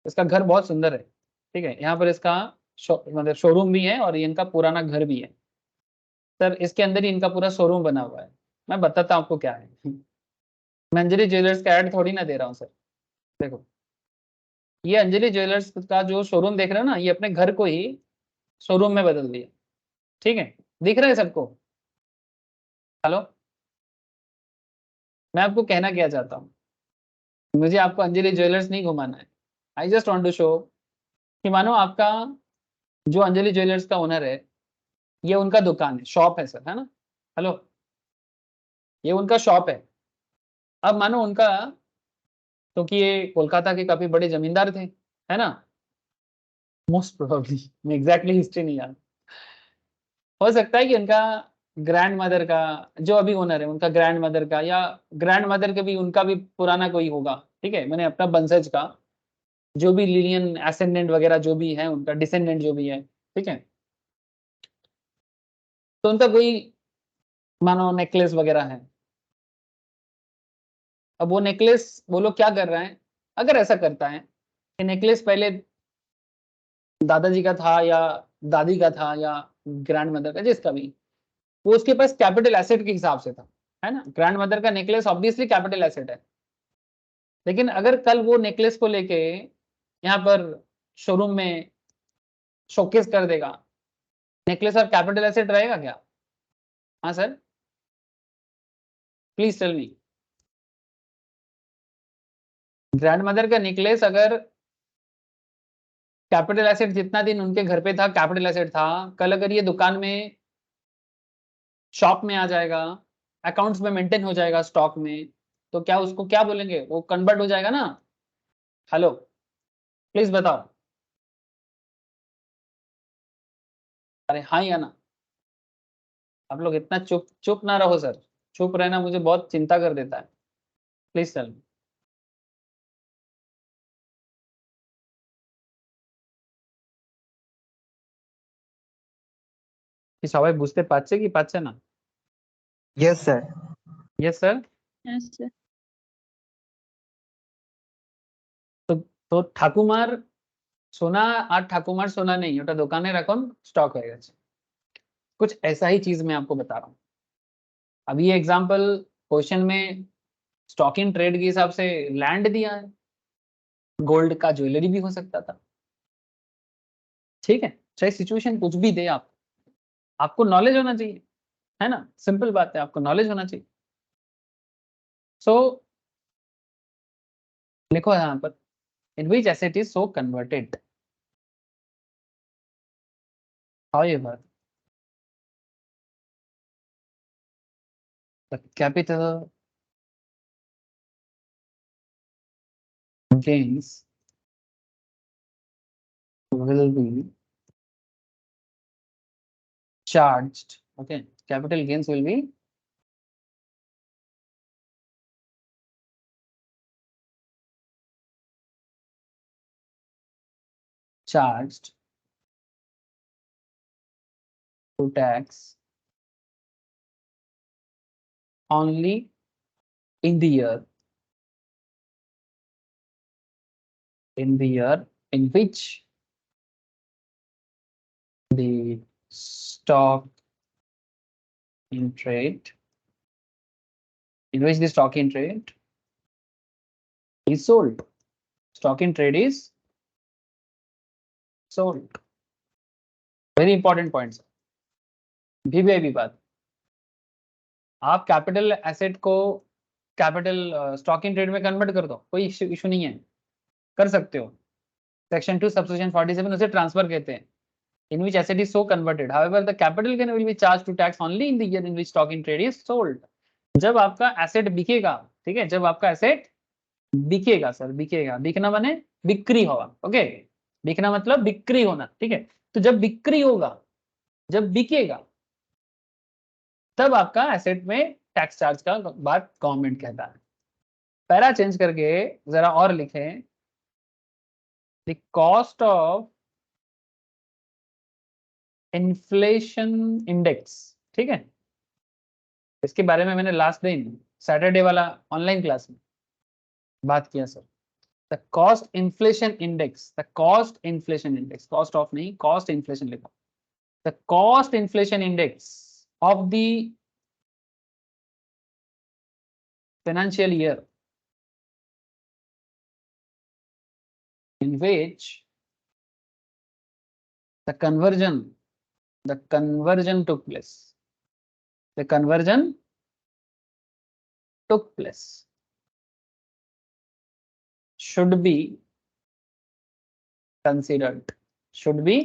A: इसका घर बहुत सुंदर है, ठीक है, यहाँ पर इसका मतलब शोरूम भी है और ये इनका पुराना घर भी है सर, इसके अंदर ही इनका पूरा शोरूम बना हुआ है। मैं बताता हूँ आपको क्या है। मैं अंजलि ज्वेलर्स का ऐड थोड़ी ना दे रहा हूँ सर, देखो ये अंजलि ज्वेलर्स का जो शोरूम देख रहे हो ना, ये अपने घर को ही शोरूम में बदल दिया। ठीक है, दिख रहा है सबको? हेलो, मैं आपको कहना क्या चाहता हूँ, मुझे आपको अंजलि ज्वेलर्स नहीं घुमाना है। I just want to show कि मानो आपका जो अंजलि ज्वेलर्स का ओनर है, ये उनका दुकान है, शॉप है सर, है ना? हेलो, ये उनका शॉप है। अब मानो उनका, क्योंकि ये कोलकाता के काफी बड़े जमींदार थे, है ना, मोस्ट प्रोबेबली, मैं एग्जैक्टली हिस्ट्री नहीं जानता, हो सकता है कि उनका ग्रैंड मदर का, जो अभी ओनर है उनका ग्रैंड मदर का या ग्रैंड मदर के भी, उनका भी पुराना कोई होगा। ठीक है, मैंने अपना वंशज का जो भी लिनियन एसेंडेंट वगैरह जो भी है, उनका डिसेंडेंट जो भी है, ठीक है, तो उनका कोई मानो नेकलेस वगैरह है। अब वो नेकलेस वो लोग क्या कर रहे हैं, अगर ऐसा करता है कि नेकलेस पहले दादाजी का था या दादी का था या ग्रैंड मदर का, जिसका भी, वो उसके पास कैपिटल एसेट के हिसाब से था, है ना? ग्रैंड मदर का नेकलेस ऑब्वियसली कैपिटल एसेट है। लेकिन अगर कल वो नेकलेस को लेके यहाँ पर शोरूम में शोकेस कर देगा, नेकलेस और कैपिटल एसेट रहेगा क्या? हाँ sir, please tell me. Grandmother का नेकलेस अगर कैपिटल एसेट जितना दिन उनके घर पे था कैपिटल एसेट था, कल अगर ये दुकान में शॉप में आ जाएगा, अकाउंट्स में मेंटेन हो जाएगा स्टॉक में, तो क्या उसको क्या बोलेंगे, वो कन्वर्ट हो जाएगा ना? हेलो, प्लीज बताओ। अरे हाँ या ना? आप लोग इतना चुप चुप ना रहो सर, चुप रहना मुझे बहुत चिंता कर देता है। Please tell me. কি সবাই বুঝতে পারছে কি পারছে না?
C: Yes, sir.
A: Yes sir.
B: Yes, sir.
A: তো তো ঠাকুমার সোনা আর ঠাকুমার সোনা নেই, ওটা দোকানের এখন স্টক হয়ে গেছে। कुछ ऐसा ही चीज मैं आपको बता रहा हूँ। अब ये एग्जांपल क्वेश्चन में स्टॉक इन ट्रेड के हिसाब से लैंड दिया है, गोल्ड का ज्वेलरी भी हो सकता था। ठीक है, चाहे सिचुएशन कुछ भी दे, आपको नॉलेज होना चाहिए, है ना? सिंपल बात है, आपको नॉलेज होना चाहिए। सो लिखो यहाँ पर, in which asset is so converted. However, the capital gains will be charged. Okay, capital gains will be charged to tax only in the year in which the stock in trade is sold. Stock in trade is sold. Very important point. VVIP बात, आप capital asset को capital stock in trade में convert कर दो, कोई issue नहीं है, कर सकते हो। सेक्शन 2 सबसेक्शन 47 उसे ट्रांसफर कहते हैं, in which asset is so converted. However, the capital gain will be charged to tax only in the year in which stock in trade is sold. जब आपका एसेट बिकेगा, ठीक है, जब आपका एसेट बिकेगा, सर बिकेगा, बिकना माने बिक्री होगा, ओके, बिकना मतलब बिक्री होना, ठीक है। तो जब बिक्री होगा, जब बिकेगा, तब आपका एसेट में टैक्स चार्ज का बात गवर्नमेंट कहता है। पैरा चेंज करके जरा और लिखें, the cost of inflation index, ठीक है, इसके बारे में मैंने लास्ट दिन सैटरडे वाला ऑनलाइन क्लास में बात किया sir. The cost inflation index, the cost inflation index, cost of नहीं, कॉस्ट इन्फ्लेशन लिखो। The cost inflation index of the financial year in which the conversion took place, the conversion took place should be considered, should be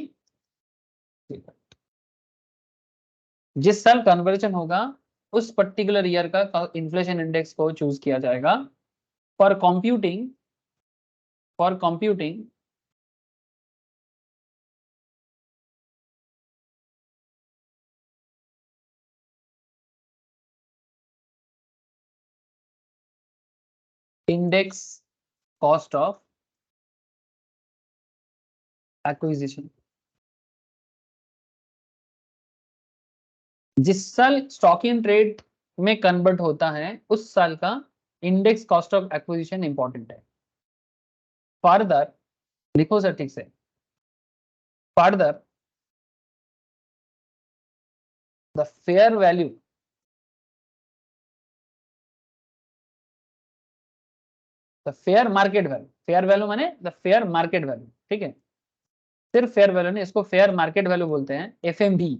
A: जिस साल conversion होगा उस particular year का inflation index को choose किया जाएगा for computing index cost of acquisition. जिस साल स्टॉक इन ट्रेड में कन्वर्ट होता है उस साल का index cost of acquisition important है। फर्दर लिखो सर ठीक से, further the fair value fair market value, fair value माने द फेयर मार्केट वैल्यू, ठीक है, सिर्फ फेयर वैल्यू नहीं, इसको फेयर मार्केट वैल्यू बोलते हैं, एफएमवी।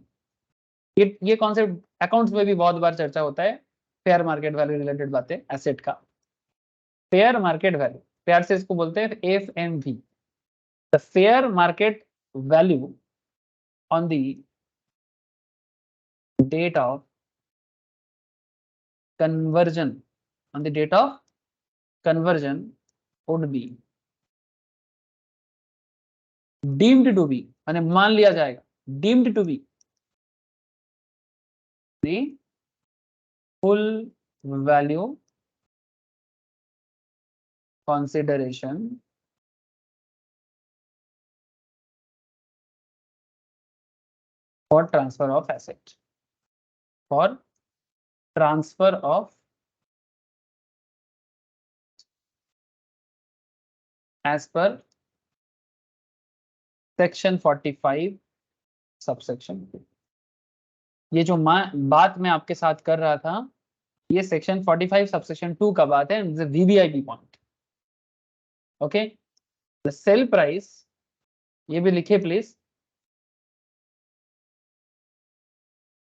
A: ये कॉन्सेप्ट अकाउंट्स में भी बहुत बार चर्चा होता है, फेयर मार्केट वैल्यू रिलेटेड बातें एसेट का, फेयर मार्केट वैल्यू, प्यार से इसको बोलते हैं FMV, the fair market value on the date of conversion, on the date of conversion would be deemed to be, माने मान लिया जाएगा, deemed to be the full value consideration for transfer of asset, for transfer of as per section 45 subsection 2। ये जो बात मैं आपके साथ कर रहा था, ये सेक्शन 45 सबसेक्शन 2 का बात है, VVIP point, okay. The sale price, ये भी लिखे प्लीज,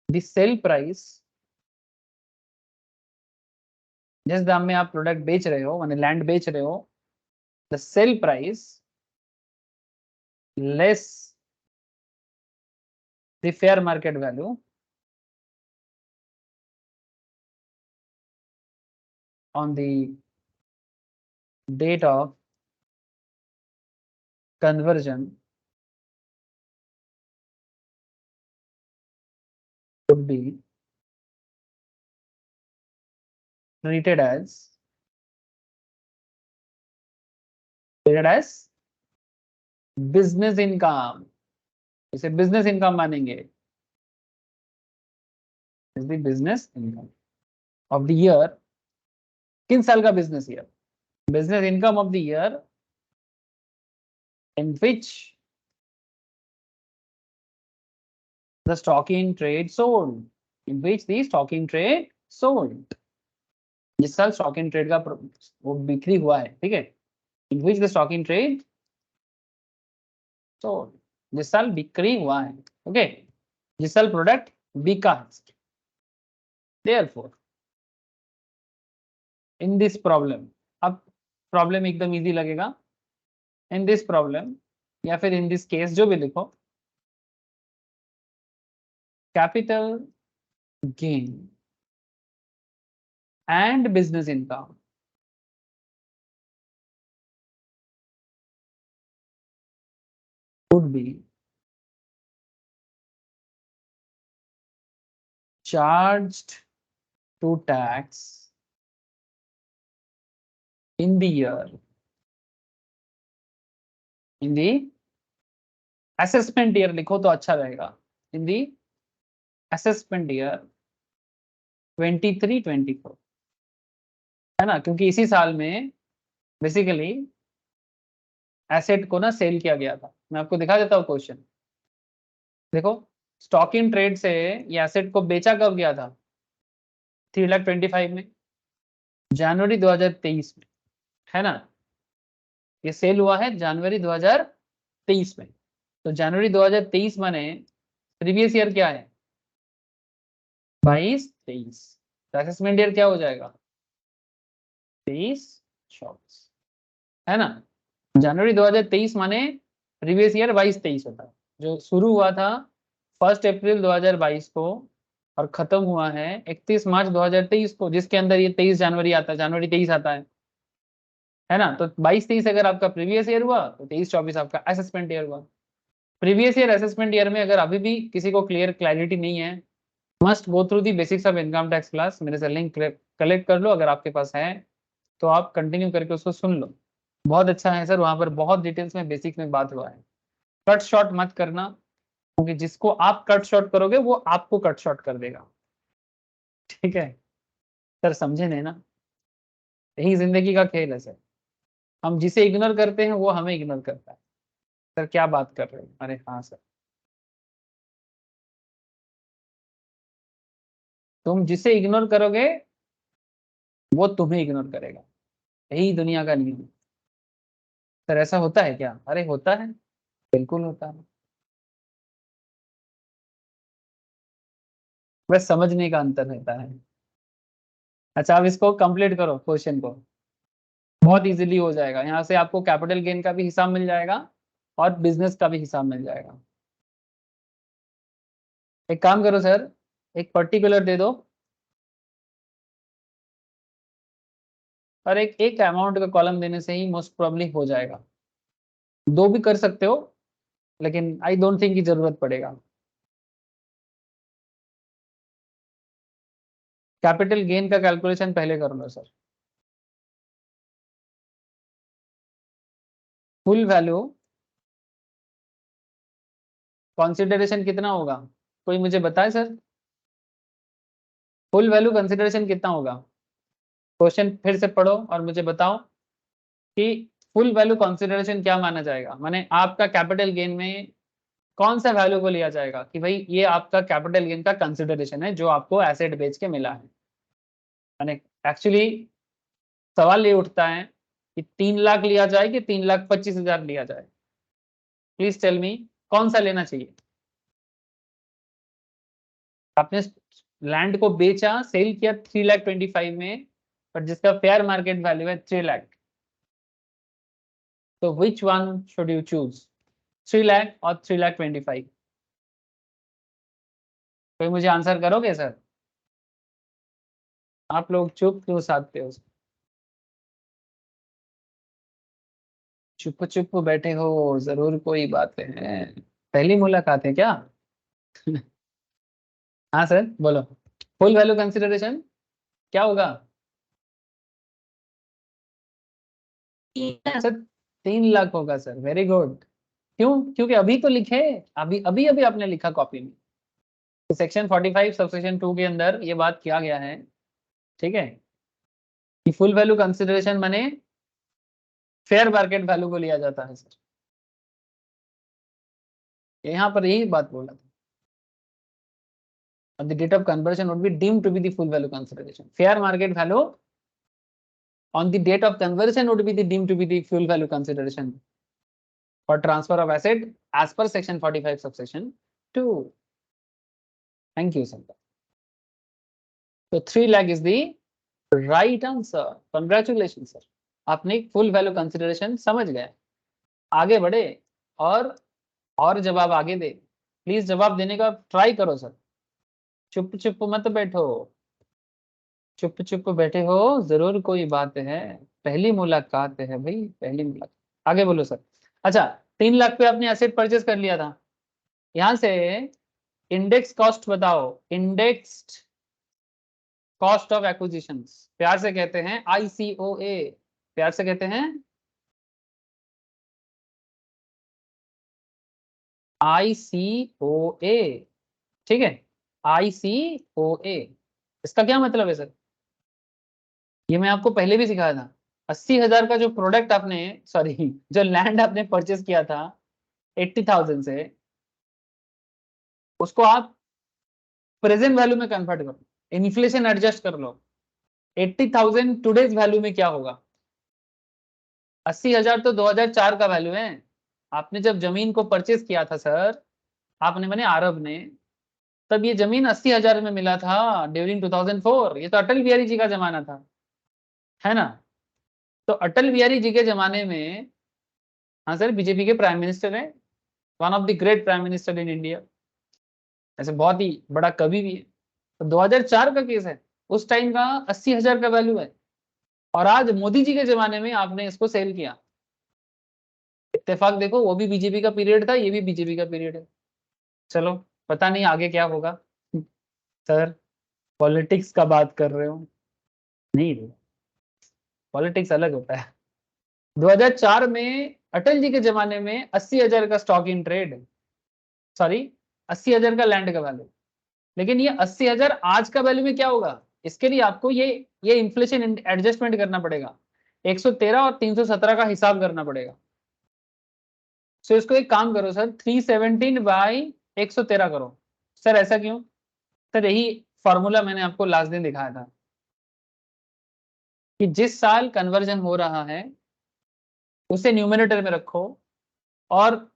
A: द सेल प्राइस, जिस दाम में आप प्रोडक्ट बेच रहे हो, माने लैंड बेच रहे हो, the sale price less the fair market value on the date of conversion should be treated as business income, इसे बिजनेस इनकम मानेंगे, is the business income of the year. किन साल का business year? Business income of the year in which the stock in trade sold, in which the stock in trade sold, जिस साल stock in trade का वो बिक्री हुआ है, ठीक है, in which the stock in trade sold, जिस साल बिक्री हुआ है, ओके, जिस साल प्रोडक्ट बिका है। therefore in this problem, अब प्रॉब्लम एकदम इजी लगेगा, इन दिस प्रॉब्लम या फिर इन दिस केस जो भी लिखो, capital gain and business income would be charged to tax in the year, in the assessment year लिखो तो अच्छा रहेगा, in the assessment year 23-24, है ना, क्योंकि इसी साल में बेसिकली एसेट को ना सेल किया गया था। मैं आपको दिखा देता हूँ क्वेश्चन, देखो स्टॉक इन ट्रेड से ये एसेट को बेचा कब गया था? 3,25,000 में, जनवरी 2023 में, है ना, ये सेल हुआ है जनवरी 2023 में। तो जनवरी 2023 माने प्रीवियस ईयर क्या है? 22-23। असेसमेंट ईयर क्या हो जाएगा? 23-24, है ना। जनवरी 2023 माने प्रीवियस ईयर 22-23 होता है, जो शुरू हुआ था 1 अप्रैल 2022 को और खत्म हुआ है 31 मार्च 2023 को, जिसके अंदर ये 23 जनवरी आता है, जनवरी 23 आता है ना। तो 22-23 अगर आपका प्रीवियस ईयर हुआ तो 23-24 आपका असेसमेंट ईयर हुआ। प्रीवियस ईयर असेसमेंट ईयर में अगर अभी भी किसी को क्लैरिटी नहीं है, must go through the basics of income tax class, मेरे से लिंक कलेक्ट कर लो, अगर आपके पास है तो आप कंटिन्यू करके उसको सुन लो, बहुत अच्छा है सर, वहां पर बहुत डिटेल्स में बेसिक्स में बात हुआ है। कट शॉर्ट मत करना, क्योंकि जिसको आप कट शॉर्ट करोगे वो आपको कट शॉर्ट कर देगा, ठीक है सर, समझे नहीं ना, यही जिंदगी का खेल है सर, हम जिसे इग्नोर करते हैं वो हमें इग्नोर करता है। सर क्या बात कर रहे हैं? अरे हाँ सर, तुम जिसे इग्नोर करोगे वो तुम्हें इग्नोर करेगा, यही दुनिया का नियम है। सर ऐसा होता है क्या? अरे होता है, बिल्कुल होता है, बस समझने का अंतर रहता है। अच्छा अब इसको कंप्लीट करो क्वेश्चन को, बहुत इजीली हो जाएगा, यहाँ से आपको कैपिटल गेन का भी हिसाब मिल जाएगा और बिजनेस का भी हिसाब मिल जाएगा। एक काम करो सर, एक पर्टिकुलर दे दो और एक एक अमाउंट का कॉलम देने से ही मोस्ट प्रोबेबली हो जाएगा, दो भी कर सकते हो लेकिन आई डोंट थिंक की जरूरत पड़ेगा। कैपिटल गेन का कैलकुलेशन पहले कर लो सर। फुल वैल्यू कंसिडरेशन कितना होगा? कोई मुझे बताए सर, फुल वैल्यू कंसिडरेशन कितना होगा? क्वेश्चन फिर से पढ़ो और मुझे बताओ कि फुल वैल्यू कंसिडरेशन क्या माना जाएगा, माने आपका कैपिटल गेन में कौन सा वैल्यू को लिया जाएगा कि भाई ये आपका कैपिटल गेन का कंसिडरेशन है जो आपको एसेट बेच के मिला है। माने एक्चुअली सवाल ये उठता है कि 3 लाख लिया जाए कि 3,25,000 लिया जाए, प्लीज टेल मी कौन सा लेना चाहिए। आपने लैंड को बेचा, सेल किया 3,25,000 में, पर जिसका फेयर मार्केट वैल्यू है 3 लाख, तो which one should you choose, 3 lakh और 3,25,000? कोई मुझे आंसर करोगे सर? आप लोग चुप क्यों साधते हो? चुप चुप बैठे हो, जरूर कोई बातें हैं, पहली मुलाकात है क्या? हाँ सर बोलो, फुल वैल्यू कंसिडरेशन क्या होगा? सर 3 लाख होगा सर, वेरी गुड, क्यों? क्योंकि अभी तो लिखे, अभी अभी अभी आपने लिखा कॉपी में। तो सेक्शन 45 सबसेक्शन 2 के अंदर ये बात किया गया है, ठीक है, कि फुल वैल्यू कंसिडरेशन माने फेयर मार्केट वैल्यू को लिया जाता है सर, यहाँ पर यही बात बोला था। The date of conversion would be deemed to be the full value consideration. Fair market value on the date of conversion would be the deemed to be the full value consideration for transfer of asset as per section 45 subsection 2. Thank you, sir. So 3 lakh is the right answer. Congratulations, sir. आपने full value consideration समझ गए, आगे बढ़े और जवाब आगे दे। Please जवाब देने का ट्राई करो सर, चुप चुप मत बैठो, चुप चुप बैठे हो जरूर कोई बात है, पहली मुलाकात है भाई, पहली मुलाकात। आगे बोलो सर। अच्छा, 3 लाख पे आपने एसेट परचेस कर लिया था, यहां से इंडेक्स कॉस्ट बताओ, इंडेक्स्ड कॉस्ट ऑफ एक्विजिशन, प्यार से कहते हैं ICOA, प्यार से कहते हैं ICOA, ठीक है, ICOA। इसका क्या मतलब है सर? ये मैं आपको पहले भी सिखाया था। 80,000 का जो प्रोडक्ट आपने, सॉरी जो लैंड आपने परचेस किया था 80,000 से, उसको आप प्रेजेंट वैल्यू में कन्वर्ट करो, इन्फ्लेशन एडजस्ट कर लो। 80,000 टुडेज वैल्यू में क्या होगा? 80,000 तो 2004 का वैल्यू है। आपने जब जमीन को परचेस किया था सर, आपने मैंने आरब ने, तब ये जमीन 80,000 में मिला था ड्यूरिंग 2004। ये तो अटल बिहारी जी का जमाना था, है ना? तो अटल बिहारी जी के जमाने में, हाँ सर, बीजेपी के प्राइम मिनिस्टर हैं, one of the great prime minister in India, ऐसे बहुत ही बड़ा कवि भी है। तो 2004 का केस है, उस टाइम का 80,000 का वैल्यू है, और आज मोदी जी के जमाने में आपने इसको सेल किया। इत्तेफाक देखो, वो भी बीजेपी का पीरियड था, ये भी बीजेपी का पीरियड है। चलो, पता नहीं आगे क्या होगा। सर पॉलिटिक्स का बात कर रहे हो? नहीं, पॉलिटिक्स अलग होता है। 2004 में अटल जी के जमाने में 80,000 का स्टॉक इन ट्रेड, सॉरी 80,000 का लैंड का वैल्यू। लेकिन ये 80,000 आज का वैल्यू में क्या होगा? इसके लिए आपको ये इन्फ्लेशन एडजस्टमेंट करना पड़ेगा, 113 और 317 का हिसाब करना पड़ेगा। सो इसको एक काम करो सर, 317 बाई 113 करो। सर ऐसा क्यों? सर यही फॉर्मूला मैंने आपको लास्ट दिन दिखाया था कि जिस साल कन्वर्जन हो रहा है उसे न्यूमरेटर में रखो, और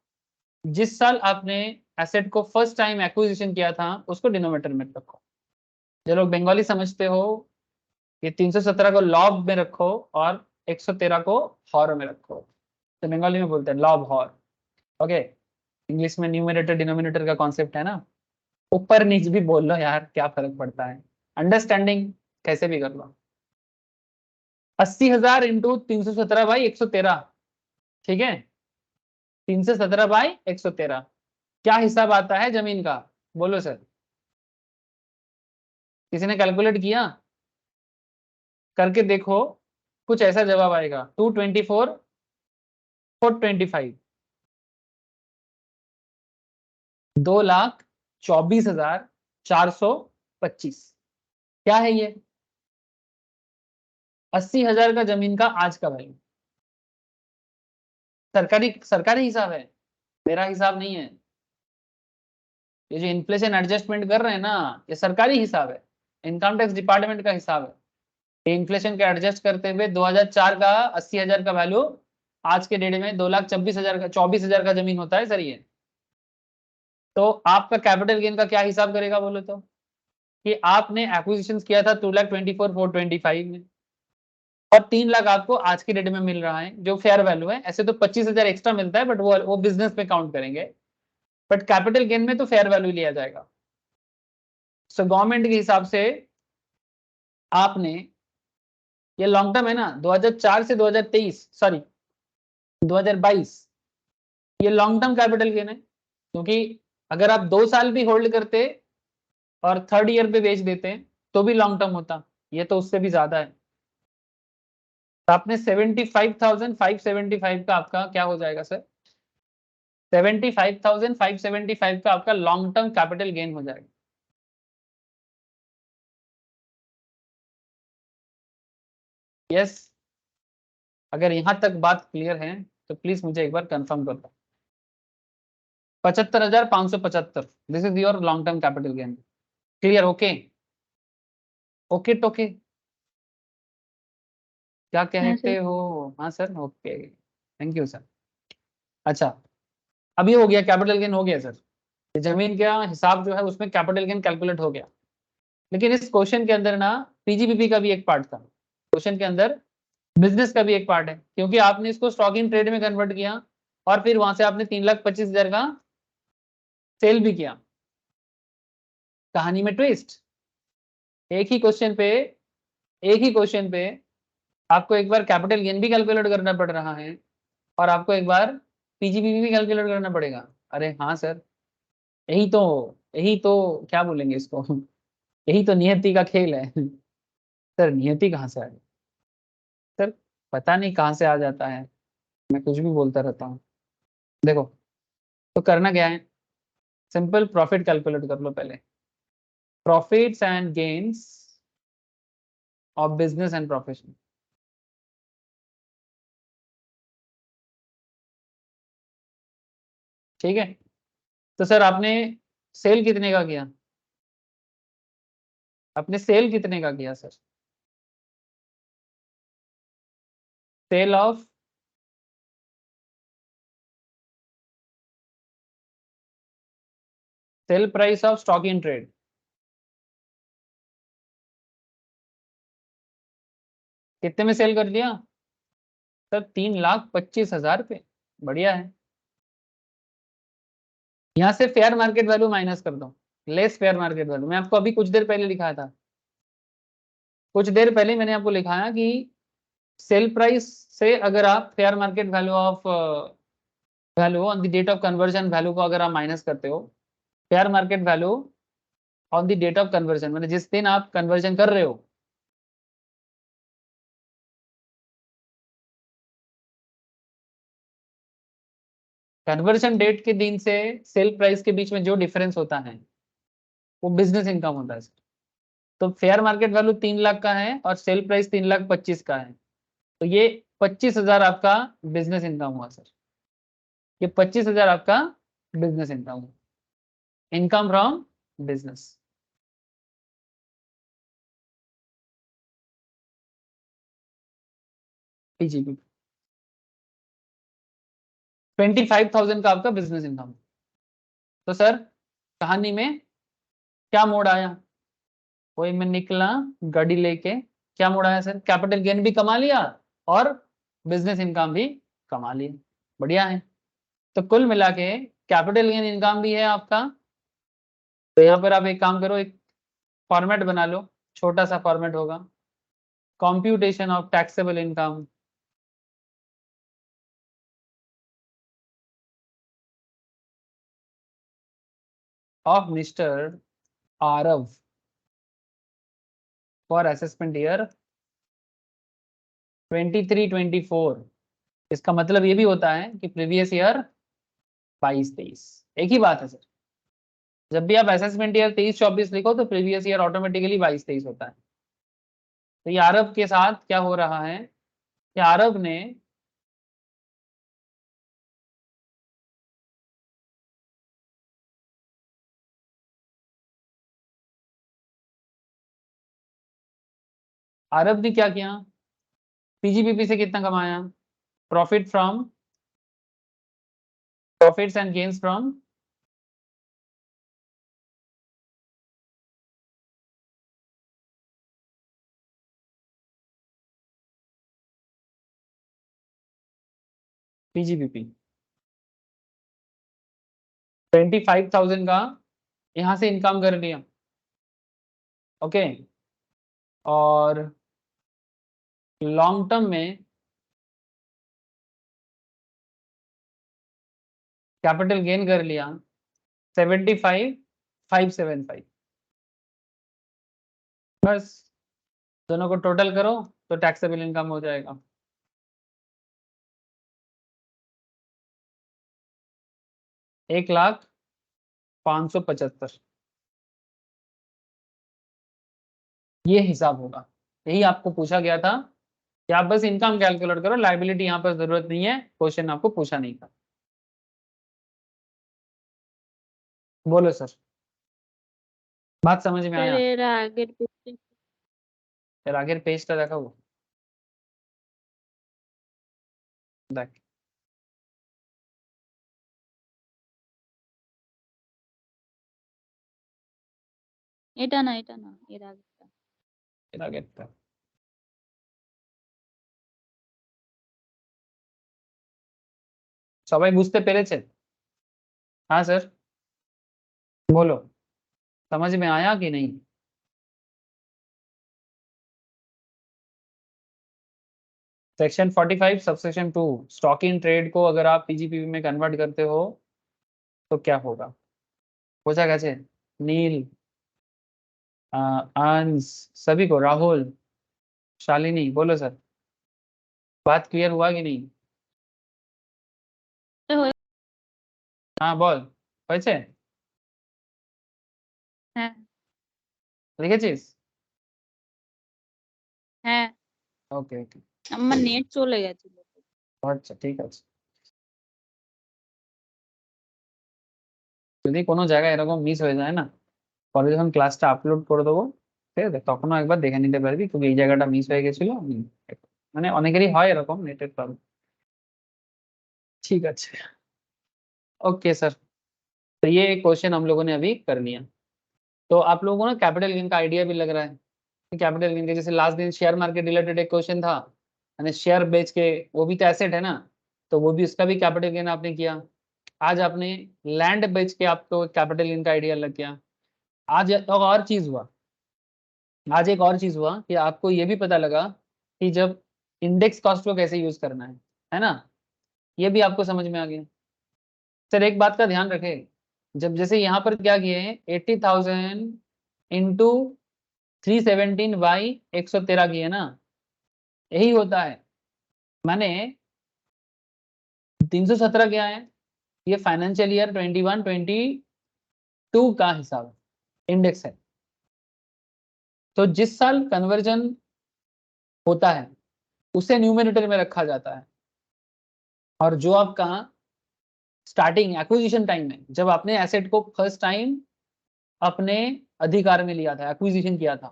A: जिस साल आपने एसेट को फर्स्ट टाइम एक्विजिशन किया था उसको डिनोमिनेटर में रखो। जो लोग बंगाली समझते हो, ये 317 को लॉब में रखो और 113 को हॉर में रखो। तो बंगाली में बोलते हैं लॉब हॉर, ओके। इंग्लिश में न्यूमरेटर डिनोमिनेटर का कॉन्सेप्ट है ना, ऊपर नीचे भी बोल लो यार, क्या फर्क पड़ता है, अंडरस्टैंडिंग कैसे भी कर लो। 80,000 इंटू 317 बाई 113, ठीक है, 317 बाई 113, क्या हिसाब आता है जमीन का? बोलो सर, किसी ने कैलकुलेट किया? करके देखो, कुछ ऐसा जवाब आएगा, 224 425, 2,24,425। क्या है ये? 80,000 का जमीन का आज का वैल्यू, सरकारी सरकारी हिसाब है, मेरा हिसाब नहीं है। ये जो इन्फ्लेशन एडजस्टमेंट कर रहे हैं ना, ये सरकारी हिसाब है, इनकम टैक्स डिपार्टमेंट का हिसाब है। इन्फ्लेशन का एडजस्ट करते हुए 2004 का 80,000 का वैल्यू आज के डेट में 2,24,000 का, 24,000 का जमीन होता है सर ये। तो आपका कैपिटल गेन का क्या हिसाब करेगा बोलो तो? कि आपने एक्विजिशन किया था 2,24,425 में, और 3 लाख आपको आज की डेट में मिल रहा है जो फेयर वैल्यू है। ऐसे तो 25,000 एक्स्ट्रा मिलता है, बट वो बिजनेस में काउंट करेंगे, बट कैपिटल गेन में तो फेयर वैल्यू लिया जाएगा। सो गवर्नमेंट के हिसाब से आपने, ये लॉन्ग टर्म है ना, 2004 से 2023, सॉरी 2022, ये लॉन्ग टर्म कैपिटल गेन है, क्योंकि अगर आप 2 साल भी होल्ड करते और थर्ड ईयर पे बेच देते तो भी लॉन्ग टर्म होता, ये तो उससे भी ज्यादा है। तो आपने 75,575 का आपका क्या हो जाएगा सर? 75,575 का आपका लॉन्ग टर्म कैपिटल गेन हो जाएगा। यस, अगर यहां तक बात क्लियर है तो प्लीज मुझे एक बार कंफर्म कर दो। 75,575, this is your long term capital gain. Clear? Okay okay टोके, क्या कहते हो? हाँ sir, okay, thank you sir. अच्छा, अब ये हो गया, कैपिटल गेन हो गया सर, ये जमीन का हिसाब जो है उसमें कैपिटल गेन कैलकुलेट हो गया। लेकिन इस क्वेश्चन के अंदर ना पीजीबीपी का भी एक पार्ट था, क्वेश्चन के अंदर बिजनेस का भी एक पार्ट है, क्योंकि आपने इसको स्टॉक इन ट्रेड में कन्वर्ट किया और फिर वहां से आपने 3,25,000 का सेल भी किया। कहानी में ट्विस्ट, एक ही क्वेश्चन पे एक ही क्वेश्चन पे आपको एक बार कैपिटल गेन भी कैलकुलेट करना पड़ रहा है और आपको एक बार पीजीबीपी भी कैलकुलेट करना पड़ेगा। अरे हाँ सर, यही तो क्या बोलेंगे इसको, यही तो नियति का खेल है। सर नियति कहाँ से आ गई? सर पता नहीं कहाँ से आ जाता है, मैं कुछ भी बोलता रहता हूँ। देखो, तो करना क्या है, सिंपल प्रॉफिट कैलकुलेट कर लो पहले, profits and gains of business and profession. ठीक है, तो सर आपने सेल कितने का किया? आपने सेल कितने का किया sir? Sale of sale price of stock in trade कितने में सेल कर दिया सर? 3,25,000 पे। बढ़िया है, यहां से फेयर मार्केट वैल्यू माइनस कर दो, लेस फेयर मार्केट वैल्यू। मैं आपको अभी कुछ देर पहले लिखाया था, कुछ देर पहले मैंने आपको लिखाया कि सेल प्राइस से अगर आप fair market value of value on the date of conversion value को अगर आप माइनस करते हो, fair market value on the date of conversion मैंने जिस दिन आप कन्वर्जन कर रहे हो, कन्वर्जन डेट के दिन से सेल प्राइस के बीच में जो डिफरेंस होता है वो बिजनेस इनकम होता है। तो फेयर मार्केट वैल्यू 3 लाख का है और सेल प्राइस 3,25,000 का है, तो ये 25,000 आपका बिजनेस इनकम हुआ सर। ये 25,000 आपका बिजनेस इनकम हुआ, इनकम फ्रॉम बिजनेस। पीजीबी 25,000 का आपका बिजनेस इनकम। तो सर कहानी में क्या मोड़ आया? वही मैं निकला गाड़ी लेके, क्या मोड़ आया सर? कैपिटल गेन भी कमा लिया और बिजनेस इनकम भी कमा लिया। बढ़िया है, तो कुल मिला के कैपिटल गेन इनकम भी है आपका। तो यहाँ पर आप एक काम करो, एक फॉर्मेट बना लो, छोटा सा फॉर्मेट होगा, computation of taxable income of mister Aarav for assessment year 23-24। इसका मतलब ये भी होता है कि प्रीवियस ईयर 22-23, एक ही बात है सर। जब भी आप असेसमेंट ईयर 23-24 लिखो तो प्रीवियस ईयर ऑटोमेटिकली 22-23 होता है। तो ये आरब के साथ क्या हो रहा है कि आरब ने क्या किया, पीजीबीपी से कितना कमाया? Profit from profits and gains from PGBP 25,000 का यहां से इनकम कर लिया। ओके, और लॉन्ग टर्म में कैपिटल गेन कर लिया 75,575। बस दोनों को टोटल करो तो टैक्सेबल इनकम हो जाएगा। 1,05,75 ये हिसाब होगा। यही आपको पूछा गया था कि आप बस इनकम कैलकुलेट करो, लाइबिलिटी यहाँ पर जरूरत नहीं है, क्वेश्चन आपको पूछा नहीं था। बोलो सर, बात समझ में
B: सर
A: आया?
B: এর আগের পেজে
A: फिर आगे पेजটা দেখাবো, দেখ।
B: এটা না এর আগেরটা।
A: এর আগেরটা সবাই বুঝতে পেরেছেন? हाँ सर, बोलो, समझ में आया कि नहीं? Section 45 subsection 2 stock in trade को अगर आप पीजीपीवी में कन्वर्ट करते हो तो क्या होगा? पूछा कैसे? नील, अंश, सभी को, राहुल, शालिनी, बोलो सर, बात क्लियर हुआ कि नहीं? हाँ বল, হয়েছে?
B: হ্যাঁ
A: লিখেছিস?
B: হ্যাঁ
A: ওকে ওকে,
B: আমার নেট চলে গেছিল।
A: আচ্ছা ঠিক আছে। যদি কোনো জায়গায় এরকম মিস হয়ে যায় না, পরে যখন ক্লাসটা আপলোড করে দেবো, ঠিক আছে, তখনও একবার দেখে নিতে পারবি, কিন্তু এই জায়গাটা মিস হয়ে গেছিল। মানে অনেকেরই হয় এরকম নেটের প্রবলেম। ঠিক আছে, ओके सर। तो ये क्वेश्चन हम लोगों ने अभी कर लिया। तो आप लोगों को ना कैपिटल गेन का आइडिया भी लग रहा है कि कैपिटल गेन के, जैसे लास्ट दिन शेयर मार्केट रिलेटेड एक क्वेश्चन था, यानी शेयर बेच के, वो भी तो एसेट है ना, तो वो भी, उसका भी कैपिटल गेन आपने किया। आज आपने लैंड बेच के आपको कैपिटल गेन का आइडिया लग गया। आज एक और चीज हुआ, आज एक और चीज हुआ कि आपको ये भी पता लगा कि जब इंडेक्स कॉस्ट को कैसे यूज करना है ना, ये भी आपको समझ में आ गया। सर एक बात का ध्यान रखें, जब जैसे यहाँ पर क्या किए हैं, 80,000 इंटू 317 बाई 113 किए ना, यही होता है। मैंने 317 क्या है, ये फाइनेंशियल ईयर 21-22 का हिसाब इंडेक्स है। तो जिस साल कन्वर्जन होता है उसे न्यूमरेटर में रखा जाता है, और जो आपका स्टार्टिंग एक्विजिशन टाइम में, जब आपने एसेट को फर्स्ट टाइम अपने अधिकार में लिया था, एक्विजिशन किया था,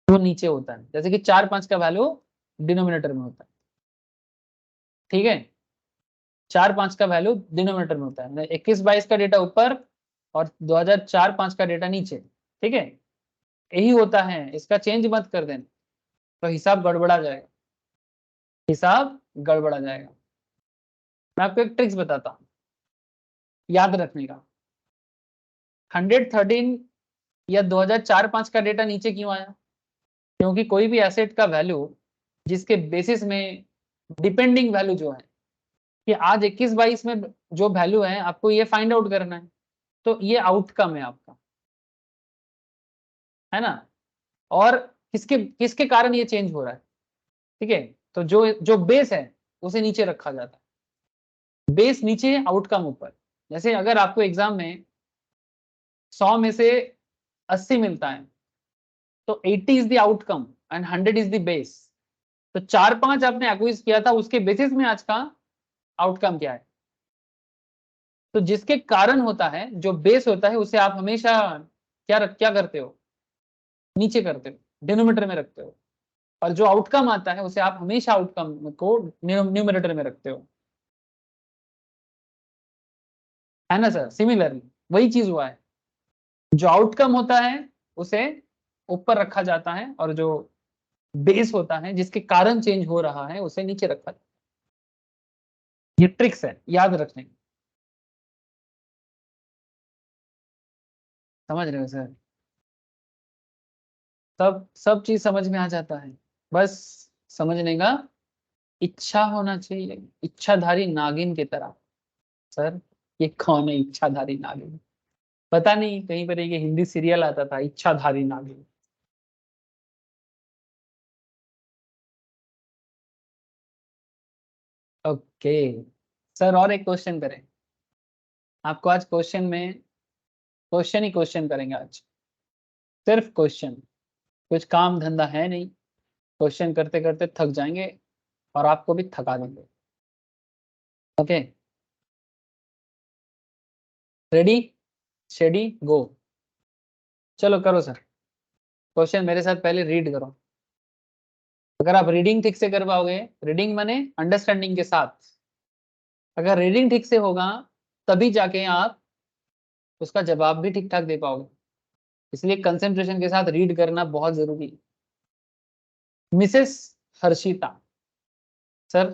A: वो नीचे होता है। जैसे कि 4-5 का वैल्यू डिनोमिनेटर में होता है, ठीक है, 4-5 का वैल्यू डिनोमिनेटर में होता है, 21-22 का डेटा ऊपर और 2004-5 का डेटा नीचे, ठीक है, यही होता है। इसका चेंज मत कर देना, तो हिसाब गड़बड़ा जाएगा, हिसाब गड़बड़ा जाएगा। मैं आपको एक ट्रिक्स बताता हूँ याद रखने का। 113 या 2004-5 का डेटा नीचे क्यों आया? क्योंकि कोई भी एसेट का वैल्यू जिसके बेसिस में डिपेंडिंग वैल्यू जो है, कि आज 21-22 में जो वैल्यू है आपको ये फाइंड आउट करना है, तो ये आउटकम है आपका, है ना। और किसके किसके कारण ये चेंज हो रहा है, ठीक है, तो जो जो बेस है उसे नीचे रखा जाता है, बेस नीचे, आउटकम ऊपर। जैसे अगर आपको एग्जाम में 100 में से 80 मिलता है, तो 80 is the outcome and 100 is the base. तो 4-5 आपने एक्वाइज किया था, उसके बेसिस में आज का आउटकम क्या है। तो जिसके कारण होता है, जो बेस होता है, उसे आप हमेशा क्या करते हो, नीचे करते हो, डिनोमिनेटर में रखते हो। और जो आउटकम आता है उसे आप हमेशा आउटकम को न्यूमरेटर में रखते हो, है ना सर। सिमिलरली वही चीज हुआ है, जो आउटकम होता है उसे ऊपर रखा जाता है, और जो बेस होता है जिसके कारण चेंज हो रहा है उसे नीचे रखा जाता है। ये ट्रिक्स है याद रखने की, समझ रहे हो सर? सब चीज समझ में आ जाता है, बस समझने का इच्छा होना चाहिए, इच्छाधारी नागिन की तरह। सर ये कौन है इच्छाधारी नागिन? पता नहीं, कहीं पर ये हिंदी सीरियल आता था इच्छाधारी नागिन। ओके सर, और एक क्वेश्चन करें। आपको आज क्वेश्चन में क्वेश्चन ही क्वेश्चन करेंगे आज, सिर्फ क्वेश्चन। कुछ काम धंधा है नहीं, क्वेश्चन करते करते थक जाएंगे और आपको भी थका देंगे। ओके, रेडी शेडी गो। चलो करो सर, क्वेश्चन मेरे साथ पहले रीड करो। अगर आप रीडिंग ठीक से कर पाओगे, रीडिंग माने अंडरस्टैंडिंग के साथ, अगर रीडिंग ठीक से होगा तभी जाके आप उसका जवाब भी ठीक ठाक दे पाओगे। इसलिए कंसंट्रेशन के साथ रीड करना बहुत जरूरी है। मिसेस हर्षिता, सर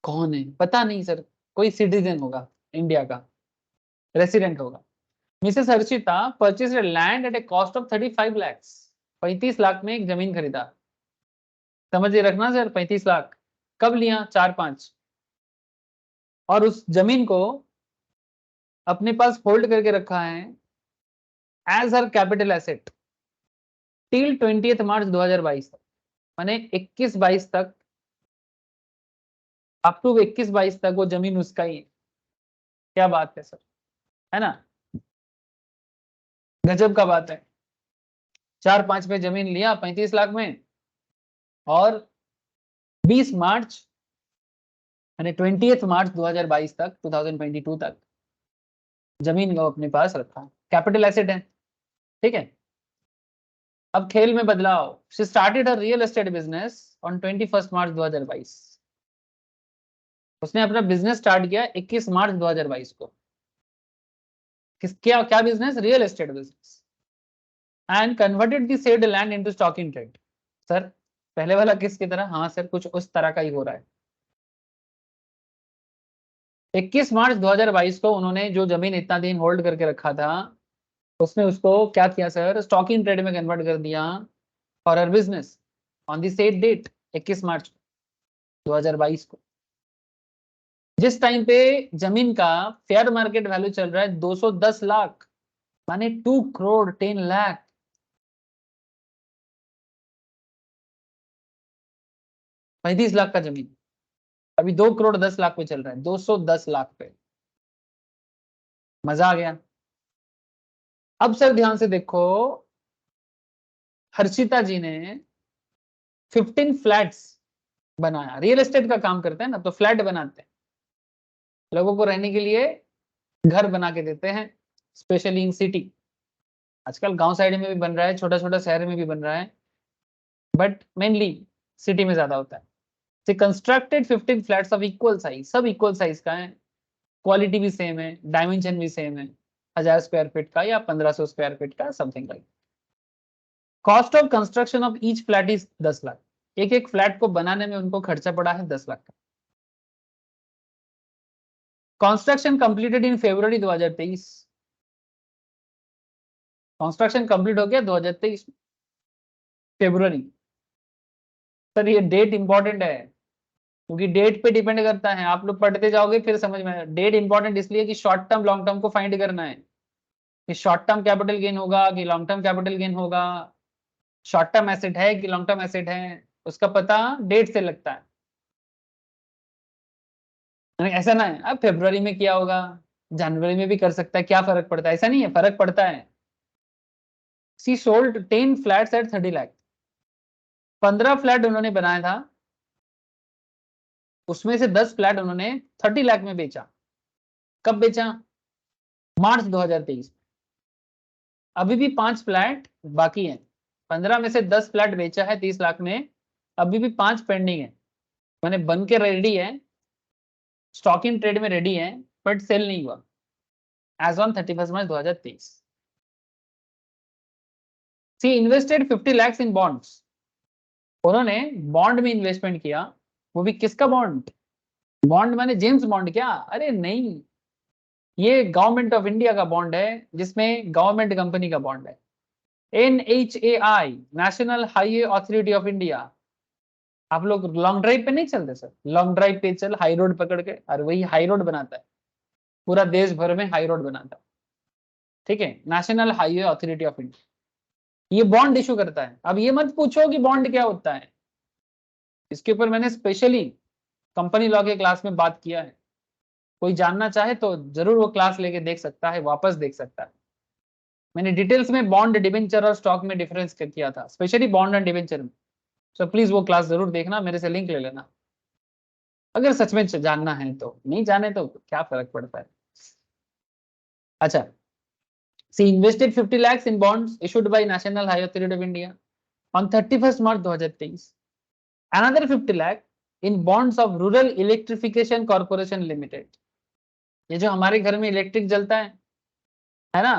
A: कौन है? पता नहीं सर, कोई सिटीजन होगा इंडिया का, रेसिडेंट होगा। Mrs Harshita purchase land at A cost of 35 lakhs, 35 lakh में एक जमीन खरीदा। समझिए रखना सर, 35 लाख कब लिया? 4-5, और उस जमीन को अपने पास होल्ड करके रखा है एज हर कैपिटल एसेट टिल 20 मार्च 2022 तक, माने 21-22 तक, अप टू 21-22 तक वो जमीन उसका ही है। क्या बात है सर, है ना? गजब का बात है। 4-5 में जमीन लिया 35 लाख में, और 20 मार्च यानी 20 मार्च 2022 तक, 2022 तक जमीन को अपने पास रखा, कैपिटल एसेट है। ठीक है, अब खेल में बदलाव। She started a real estate business on 21 March 2022। उसने अपना बिजनेस स्टार्ट किया 21 मार्च 2022 को। क्या क्या business? Real estate business. And converted the said land into stock in trade. Sir पहले वाला किसकी तरह? हाँ सर, कुछ उस तरह का ही हो रहा है। 21 मार्च 2022 को उन्होंने जो जमीन इतना दिन होल्ड करके रखा था, उसने उसको क्या किया सर? स्टॉक इन ट्रेड में कन्वर्ट कर दिया for her business on the said date 21 March 2022 को। जिस टाइम पे जमीन का फेयर मार्केट वैल्यू चल रहा है 210 लाख, माने 2 करोड़ 10 लाख। पैंतीस लाख का जमीन अभी 2 करोड़ 10 लाख पे चल रहा है, 210 लाख पे। मजा आ गया। अब सर ध्यान से देखो, हर्षिता जी ने 15 फ्लैट्स बनाया। रियल एस्टेट का काम करते हैं ना, तो फ्लैट बनाते हैं, लोगों को रहने के लिए घर बना के देते हैं, स्पेशली इन सिटी। आजकल गांव साइड में भी बन रहा है, छोटा छोटा शहर में भी बन रहा है, बट मेनली सिटी में ज्यादा होता है। से constructed 15 flats of equal size, सब इक्वल साइज का है, क्वालिटी भी सेम है, डायमेंशन भी सेम है, 1000 स्क्वायर फीट का या 1500 स्क्वायर फीट का, something like. Cost of construction of each flat is 10 lakh. एक एक फ्लैट को बनाने में उनको खर्चा पड़ा है 10 लाख का। Construction completed in February 2023। Construction complete हो गया 2023 फरवरी। सर ये डेट इंपॉर्टेंट है, क्योंकि डेट पे डिपेंड करता है। आप लोग पढ़ते जाओगे फिर समझ में। डेट इंपॉर्टेंट इसलिए कि शॉर्ट टर्म लॉन्ग टर्म को फाइंड करना है, कि शॉर्ट टर्म कैपिटल गेन होगा कि लॉन्ग टर्म कैपिटल गेन होगा, शॉर्ट टर्म एसेट है कि लॉन्ग टर्म एसेट है, उसका पता डेट से लगता है। ऐसा ना है अब फरवरी में किया होगा, जनवरी में भी कर सकता है, क्या फर्क पड़ता है? ऐसा नहीं है, फर्क पड़ता है। She sold 10 flats at 30 lakh. 15 flat उन्होंने बनाया था, उसमें से 10 फ्लैट उन्होंने 30 लाख में बेचा। कब बेचा? मार्च 2023। अभी भी 5 फ्लैट बाकी हैं। 15 में से 10 फ्लैट बेचा है 30 लाख में, अभी भी 5 पेंडिंग है, मैंने बन के रेडी है, स्टॉक इन ट्रेड में रेडी है, बट सेल नहीं हुआ as on 31 March 2023। C invested 50 lakhs in bonds. उन्होंने बॉन्ड में इन्वेस्टमेंट किया, वो भी किसका बॉन्ड? बॉन्ड माने जेम्स बॉन्ड क्या? अरे नहीं, ये गवर्नमेंट ऑफ इंडिया का बॉन्ड है, जिसमें गवर्नमेंट कंपनी का बॉन्ड है। NHAI, national highway authority of India. आप लोग लॉन्ग ड्राइव पे नहीं चलते सर? लॉन्ग ड्राइव पे चल, हाई रोड पकड़ के, और वही हाई रोड बनाता है, पूरा देश भर में हाई रोड बनाता है। ठीक है, national highway authority of India ये बॉन्ड इशू करता है। अब ये मत पूछो कि बॉन्ड क्या होता है, इसके ऊपर मैंने स्पेशली कंपनी लॉ के क्लास में बात किया है, कोई जानना चाहे तो जरूर वो क्लास लेके देख सकता है, वापस देख सकता है। मैंने डिटेल्स में बॉन्ड, डिबेंचर और स्टॉक में डिफरेंस किया था, स्पेशली बॉन्ड एंड डिबेंचर में। तो प्लीज वो क्लास जरूर देखना, मेरे से लिंक ले लेना अगर सच में जानना है तो। नहीं जाने तो क्या फर्क पड़ता है। अच्छा, सी invested 50 lakhs in bonds issued by National Highway Authority of India on 31st March 2023. Another 50 lakh in bonds of Rural Electrification Corporation Limited. ये जो हमारे घर में इलेक्ट्रिक जलता है ना,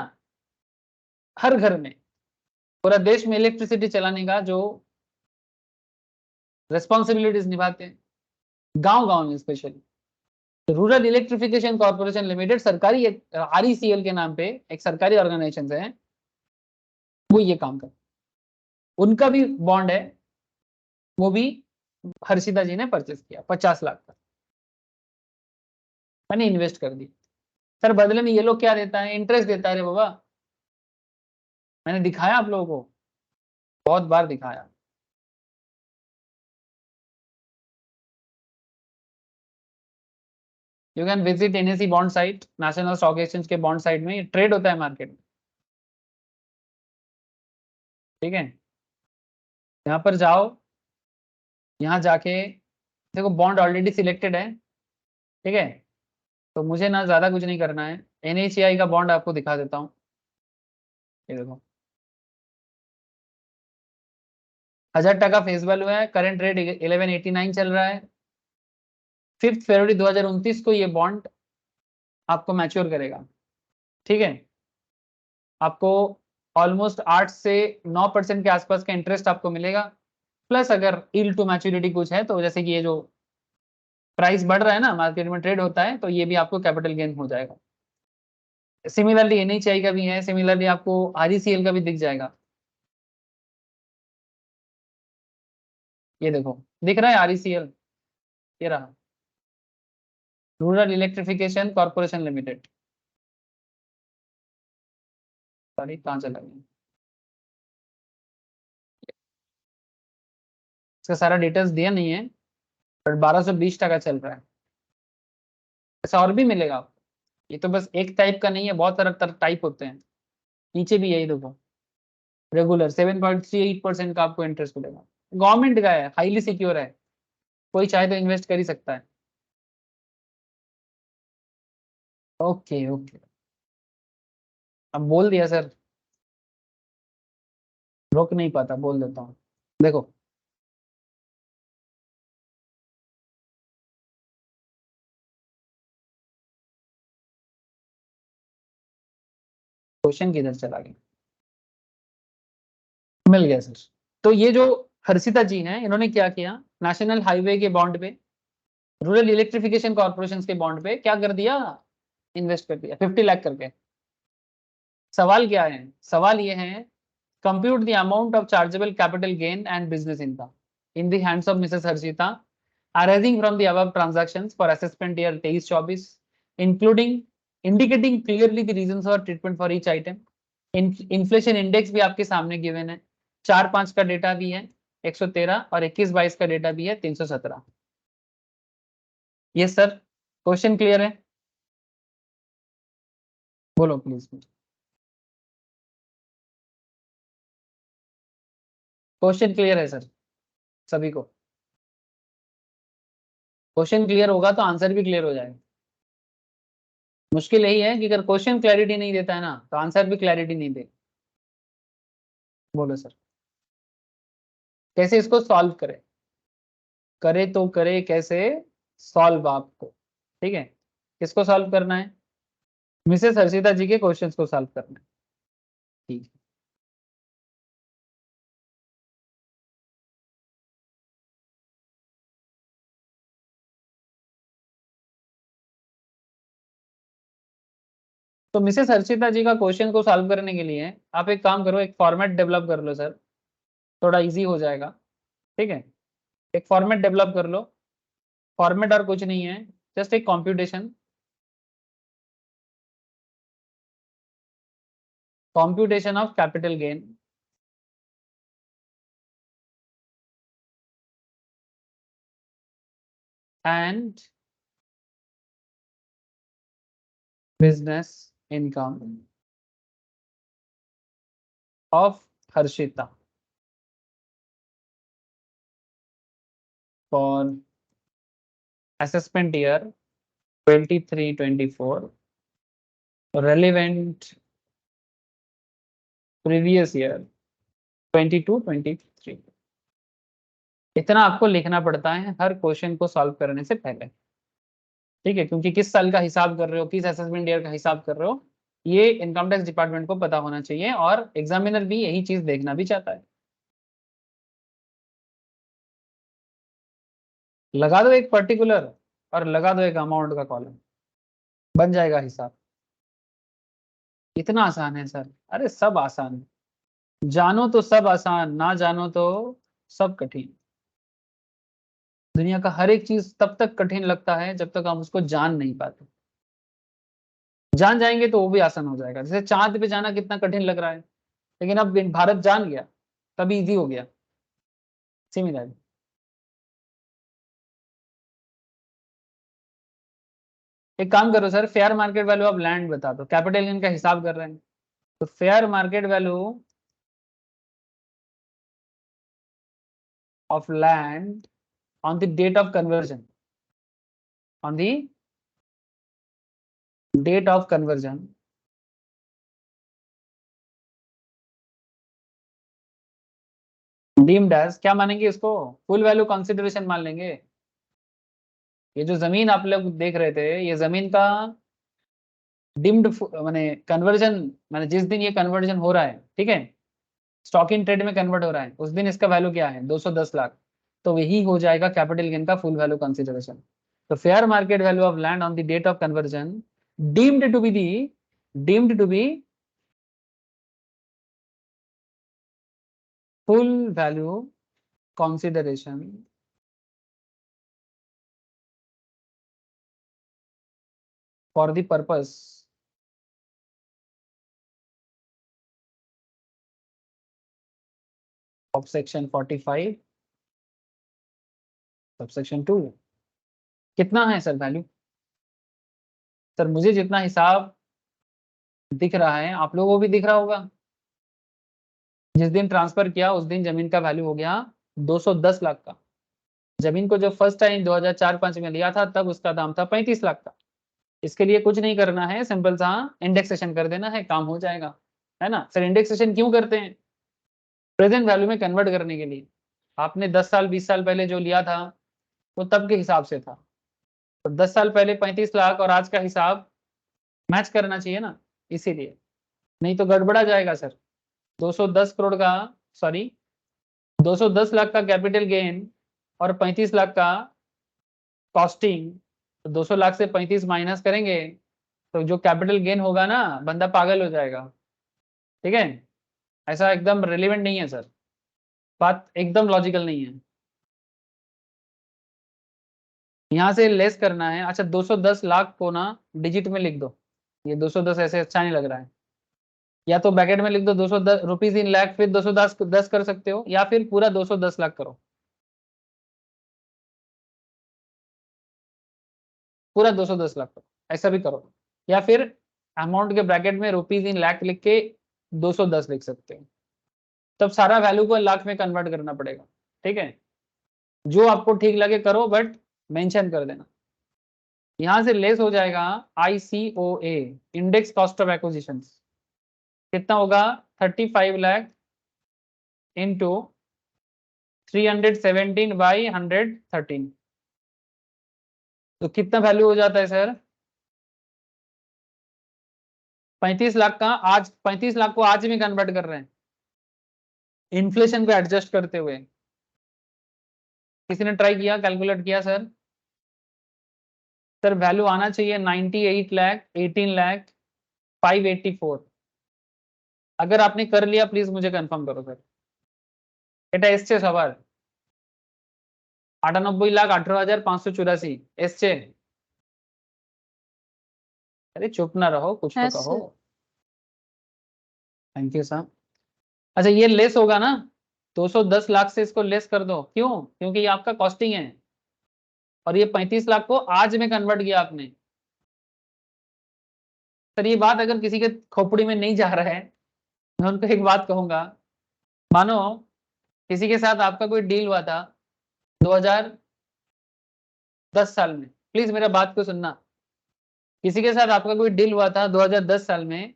A: हर घर में, पूरा देश में इलेक्ट्रिसिटी चलाने का जो रेस्पॉन्सिबिलिटीज निभाते हैं, गांव गांव में specially rural electrification corporation limited, सरकारी RECL के नाम पे एक सरकारी ऑर्गेनाइजेशन है, वो ये काम कर, उनका भी बॉन्ड है, वो भी हर्षिता जी ने परचेस किया 50 लाख का, मैंने इन्वेस्ट कर दी। सर बदले में ये लोग क्या देता है, इंटरेस्ट देता है रे बाबा। मैंने दिखाया आप लोगों को, बहुत बार दिखाया। You can visit NSE bond site, national stock exchange के बॉन्ड साइट में ट्रेड होता है मार्केट में, ठीक है। यहाँ पर जाओ, यहाँ जाके देखो बॉन्ड ऑलरेडी सिलेक्टेड है, ठीक है। तो मुझे ना ज्यादा कुछ नहीं करना है, NHAI का बॉन्ड आपको दिखा देता हूँ। ये देखो 1000 टका फेस वैल्यू है, करंट रेट 1189 चल रहा है। 5 फरवरी 2029 को ये बॉन्ड आपको मैच्योर करेगा, ठीक है। आपको ऑलमोस्ट 8 से 9% के आसपास का इंटरेस्ट आपको मिलेगा, प्लस अगर इल टू मैच्योरिटी कुछ है तो, जैसे कि ये जो प्राइस बढ़ रहा है ना, मार्केट में ट्रेड होता है, तो ये भी आपको कैपिटल गेन हो जाएगा। सिमिलरली NHAI का भी है, सिमिलरली आपको RECL का भी दिख जाएगा। ये देखो दिख रहा है RECL, ये रहा rural electrification corporation limited. Sorry कहाँ चला गया, इसका सारा डिटेल्स दिया नहीं है, बट 1220 टका चल रहा है। ऐसा और भी मिलेगा आपको, ये तो बस एक टाइप का नहीं है, बहुत सारा टाइप होते हैं। नीचे भी यही देखो, रेगुलर 7.38% का आपको इंटरेस्ट मिलेगा, गवर्नमेंट का है, हाईली सिक्योर है, कोई चाहे तो इन्वेस्ट कर ही सकता है। ओके ओके, अब बोल दिया सर, रोक नहीं पाता, बोल देता हूँ। देखो क्वेश्चन किधर चला गया, मिल गया सर। तो ये जो हर्षिता जी हैं, इन्होंने क्या किया, नेशनल हाईवे के बॉन्ड पे, रूरल इलेक्ट्रिफिकेशन कॉर्पोरेशन के बॉन्ड पे क्या कर दिया, इन्वेस्ट कर दिया 50 लाख करके। सवाल क्या है, सवाल ये है, compute the amount of chargeable capital gain and business income in the hands of Mrs Harshita arising from the above transactions for assessment year 23-24, including indicating clearly the reasons for treatment for each item. Inflation index भी आपके सामने given है, 4-5 का data भी है 113, और 21-22 का data भी है 317। यस सर, क्वेश्चन क्लियर है, बोलो प्लीज। क्वेश्चन क्लियर है सर सभी को, क्वेश्चन क्लियर होगा तो आंसर भी क्लियर हो जाएगा। मुश्किल यही है कि अगर क्वेश्चन क्लैरिटी नहीं देता है ना, तो आंसर भी क्लैरिटी नहीं दे। बोलो सर, कैसे इसको सॉल्व करें, करे तो करे कैसे सॉल्व आपको, ठीक है। किसको सॉल्व करना है, मिसेस हर्षिता जी के क्वेश्चंस को सॉल्व करना है, ठीक है। तो मिसेस हर्षिता जी का क्वेश्चन को सॉल्व करने के लिए आप एक काम करो, एक फॉर्मेट डेवलप कर लो सर, थोड़ा इजी हो जाएगा, ठीक है। एक फॉर्मेट डेवलप कर लो, फॉर्मेट और कुछ नहीं है, जस्ट एक computation of capital gain and business income of Harshita for assessment year 23-24 relevant previous year 22-23। इतना आपको लिखना पड़ता है हर क्वेश्चन को सॉल्व करने से पहले, ठीक है, क्योंकि किस साल का हिसाब कर रहे हो, किस असेसमेंट ईयर का हिसाब कर रहे हो, ये इनकम टैक्स डिपार्टमेंट को पता होना चाहिए और एग्जामिनर भी यही चीज देखना भी चाहता है। लगा दो एक पर्टिकुलर और लगा दो एक अमाउंट का कॉलम, बन जाएगा हिसाब। इतना आसान है सर? अरे सब आसान है, जानो तो सब आसान, ना जानो तो सब कठिन। दुनिया का हर एक चीज तब तक कठिन लगता है जब तक आप उसको जान नहीं पाते। जान जाएंगे तो वो भी आसान हो जाएगा। जैसे चांद पे जाना कितना कठिन लग रहा है, लेकिन अब भारत जान गया तभी इजी हो गया। सिमिलर एक काम करो sir, fair market value of land बता दो। कैपिटल गेन का हिसाब कर रहे हैं तो fair market value of land on the date of conversion, on the date of conversion deemed as, क्या मानेंगे इसको, फुल वैल्यू कंसिडरेशन मान लेंगे। ये जो जमीन आप लोग देख रहे थे, ये जमीन का डिम्ड माने कन्वर्जन, माने जिस दिन ये कन्वर्जन हो रहा है, ठीक है, स्टॉक इन ट्रेड में कन्वर्ट हो रहा है, उस दिन इसका वैल्यू क्या है, 210 लाख। तो यही हो जाएगा कैपिटल गेन का फुल वैल्यू कंसिडरेशन। तो fair market value of land on the date of conversion deemed to be the deemed to be full value consideration for the purpose of section 45 subsection 2। कितना है sir value? Sir मुझे जितना हिसाब दिख रहा है आप लोगों को भी दिख रहा होगा। जिस दिन ट्रांसफर किया उस दिन जमीन का वैल्यू हो गया 210 लाख का। जमीन को जो फर्स्ट टाइम 2004-5 में लिया था तब उसका दाम था 35 लाख का। इसके लिए कुछ नहीं करना है, सिंपल सा इंडेक्सेशन कर देना है, काम हो जाएगा, है ना सर। इंडेक्सेशन क्यों करते हैं? प्रेजेंट वैल्यू में कन्वर्ट करने के लिए। आपने 10 साल 20 साल पहले जो लिया था वो तब के हिसाब से था, तो 10 साल पहले 35 लाख और आज का हिसाब मैच करना चाहिए ना, इसीलिए। नहीं तो गड़बड़ा जाएगा सर। 210 करोड़ का, सॉरी 210 लाख का कैपिटल गेन और 35 लाख का कॉस्टिंग, तो 200 लाख से 35 माइनस करेंगे तो जो कैपिटल गेन होगा ना, बंदा पागल हो जाएगा, ठीक है। ऐसा एकदम रिलेवेंट नहीं है सर, बात एकदम लॉजिकल नहीं है। यहाँ से लेस करना है। अच्छा 210 लाख को ना डिजिट में लिख दो, ये 210 ऐसे अच्छा नहीं लग रहा है। या तो ब्रैकेट में लिख दो 210 रुपीज इन लाख, फिर 210 कर सकते हो, या फिर पूरा 210 लाख करो, पूरा 210 लाख करो, ऐसा भी करो। या फिर अमाउंट के ब्रैकेट में रुपीज इन लाख लिख के 210 लिख सकते हो। तब सारा वैल्यू को लाख में कन्वर्ट करना पड़ेगा, ठीक है। जो आपको ठीक लगे करो, बट मेंशन कर देना। यहां से लेस हो जाएगा ICOA, index cost of acquisition. कितना होगा? 35 लाख इंटू 317/113। तो कितना वैल्यू हो जाता है सर? 35 लाख का, आज 35 लाख को आज में कन्वर्ट कर रहे हैं इन्फ्लेशन पे एडजस्ट करते हुए। किसी ने ट्राई किया, कैलकुलेट किया सर? सर वैल्यू आना चाहिए 98 लाख 18 लाख 584। अगर आपने कर लिया प्लीज मुझे कंफर्म करो सर। এটা এসছে সবার 98,18,584 এসছে? अरे चुप ना रहो, कुछ तो
B: Yes,
A: कहो।
B: sir.
A: Thank you sir. अच्छा ये लेस होगा ना, 210 लाख से इसको लेस कर दो। क्यों? क्योंकि ये आपका कॉस्टिंग है और ये 35 लाख को आज में कन्वर्ट किया आपने। सर ये बात अगर किसी के खोपड़ी में नहीं जा रहा है, मैं उनको एक बात कहूंगा, मानो किसी के साथ आपका कोई डील हुआ था 2010 साल में, प्लीज मेरा बात को सुनना, किसी के साथ आपका कोई डील हुआ था 2010 साल में,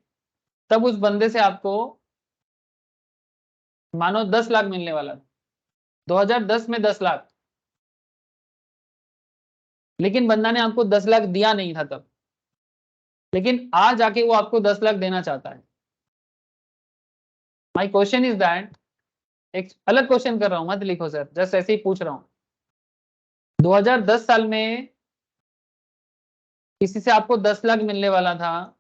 A: तब उस बंदे से आपको मानो 10 लाख मिलने वाला था, 2010 में 10 लाख, लेकिन बंदा ने आपको 10 लाख दिया नहीं था तब, लेकिन आज आके वो आपको 10 लाख देना चाहता है। माई क्वेश्चन इज दैट, एक अलग क्वेश्चन कर रहा हूं, मत लिखो सर, जस्ट ऐसे ही पूछ रहा हूं, 2010 साल में किसी से आपको 10 लाख मिलने वाला था,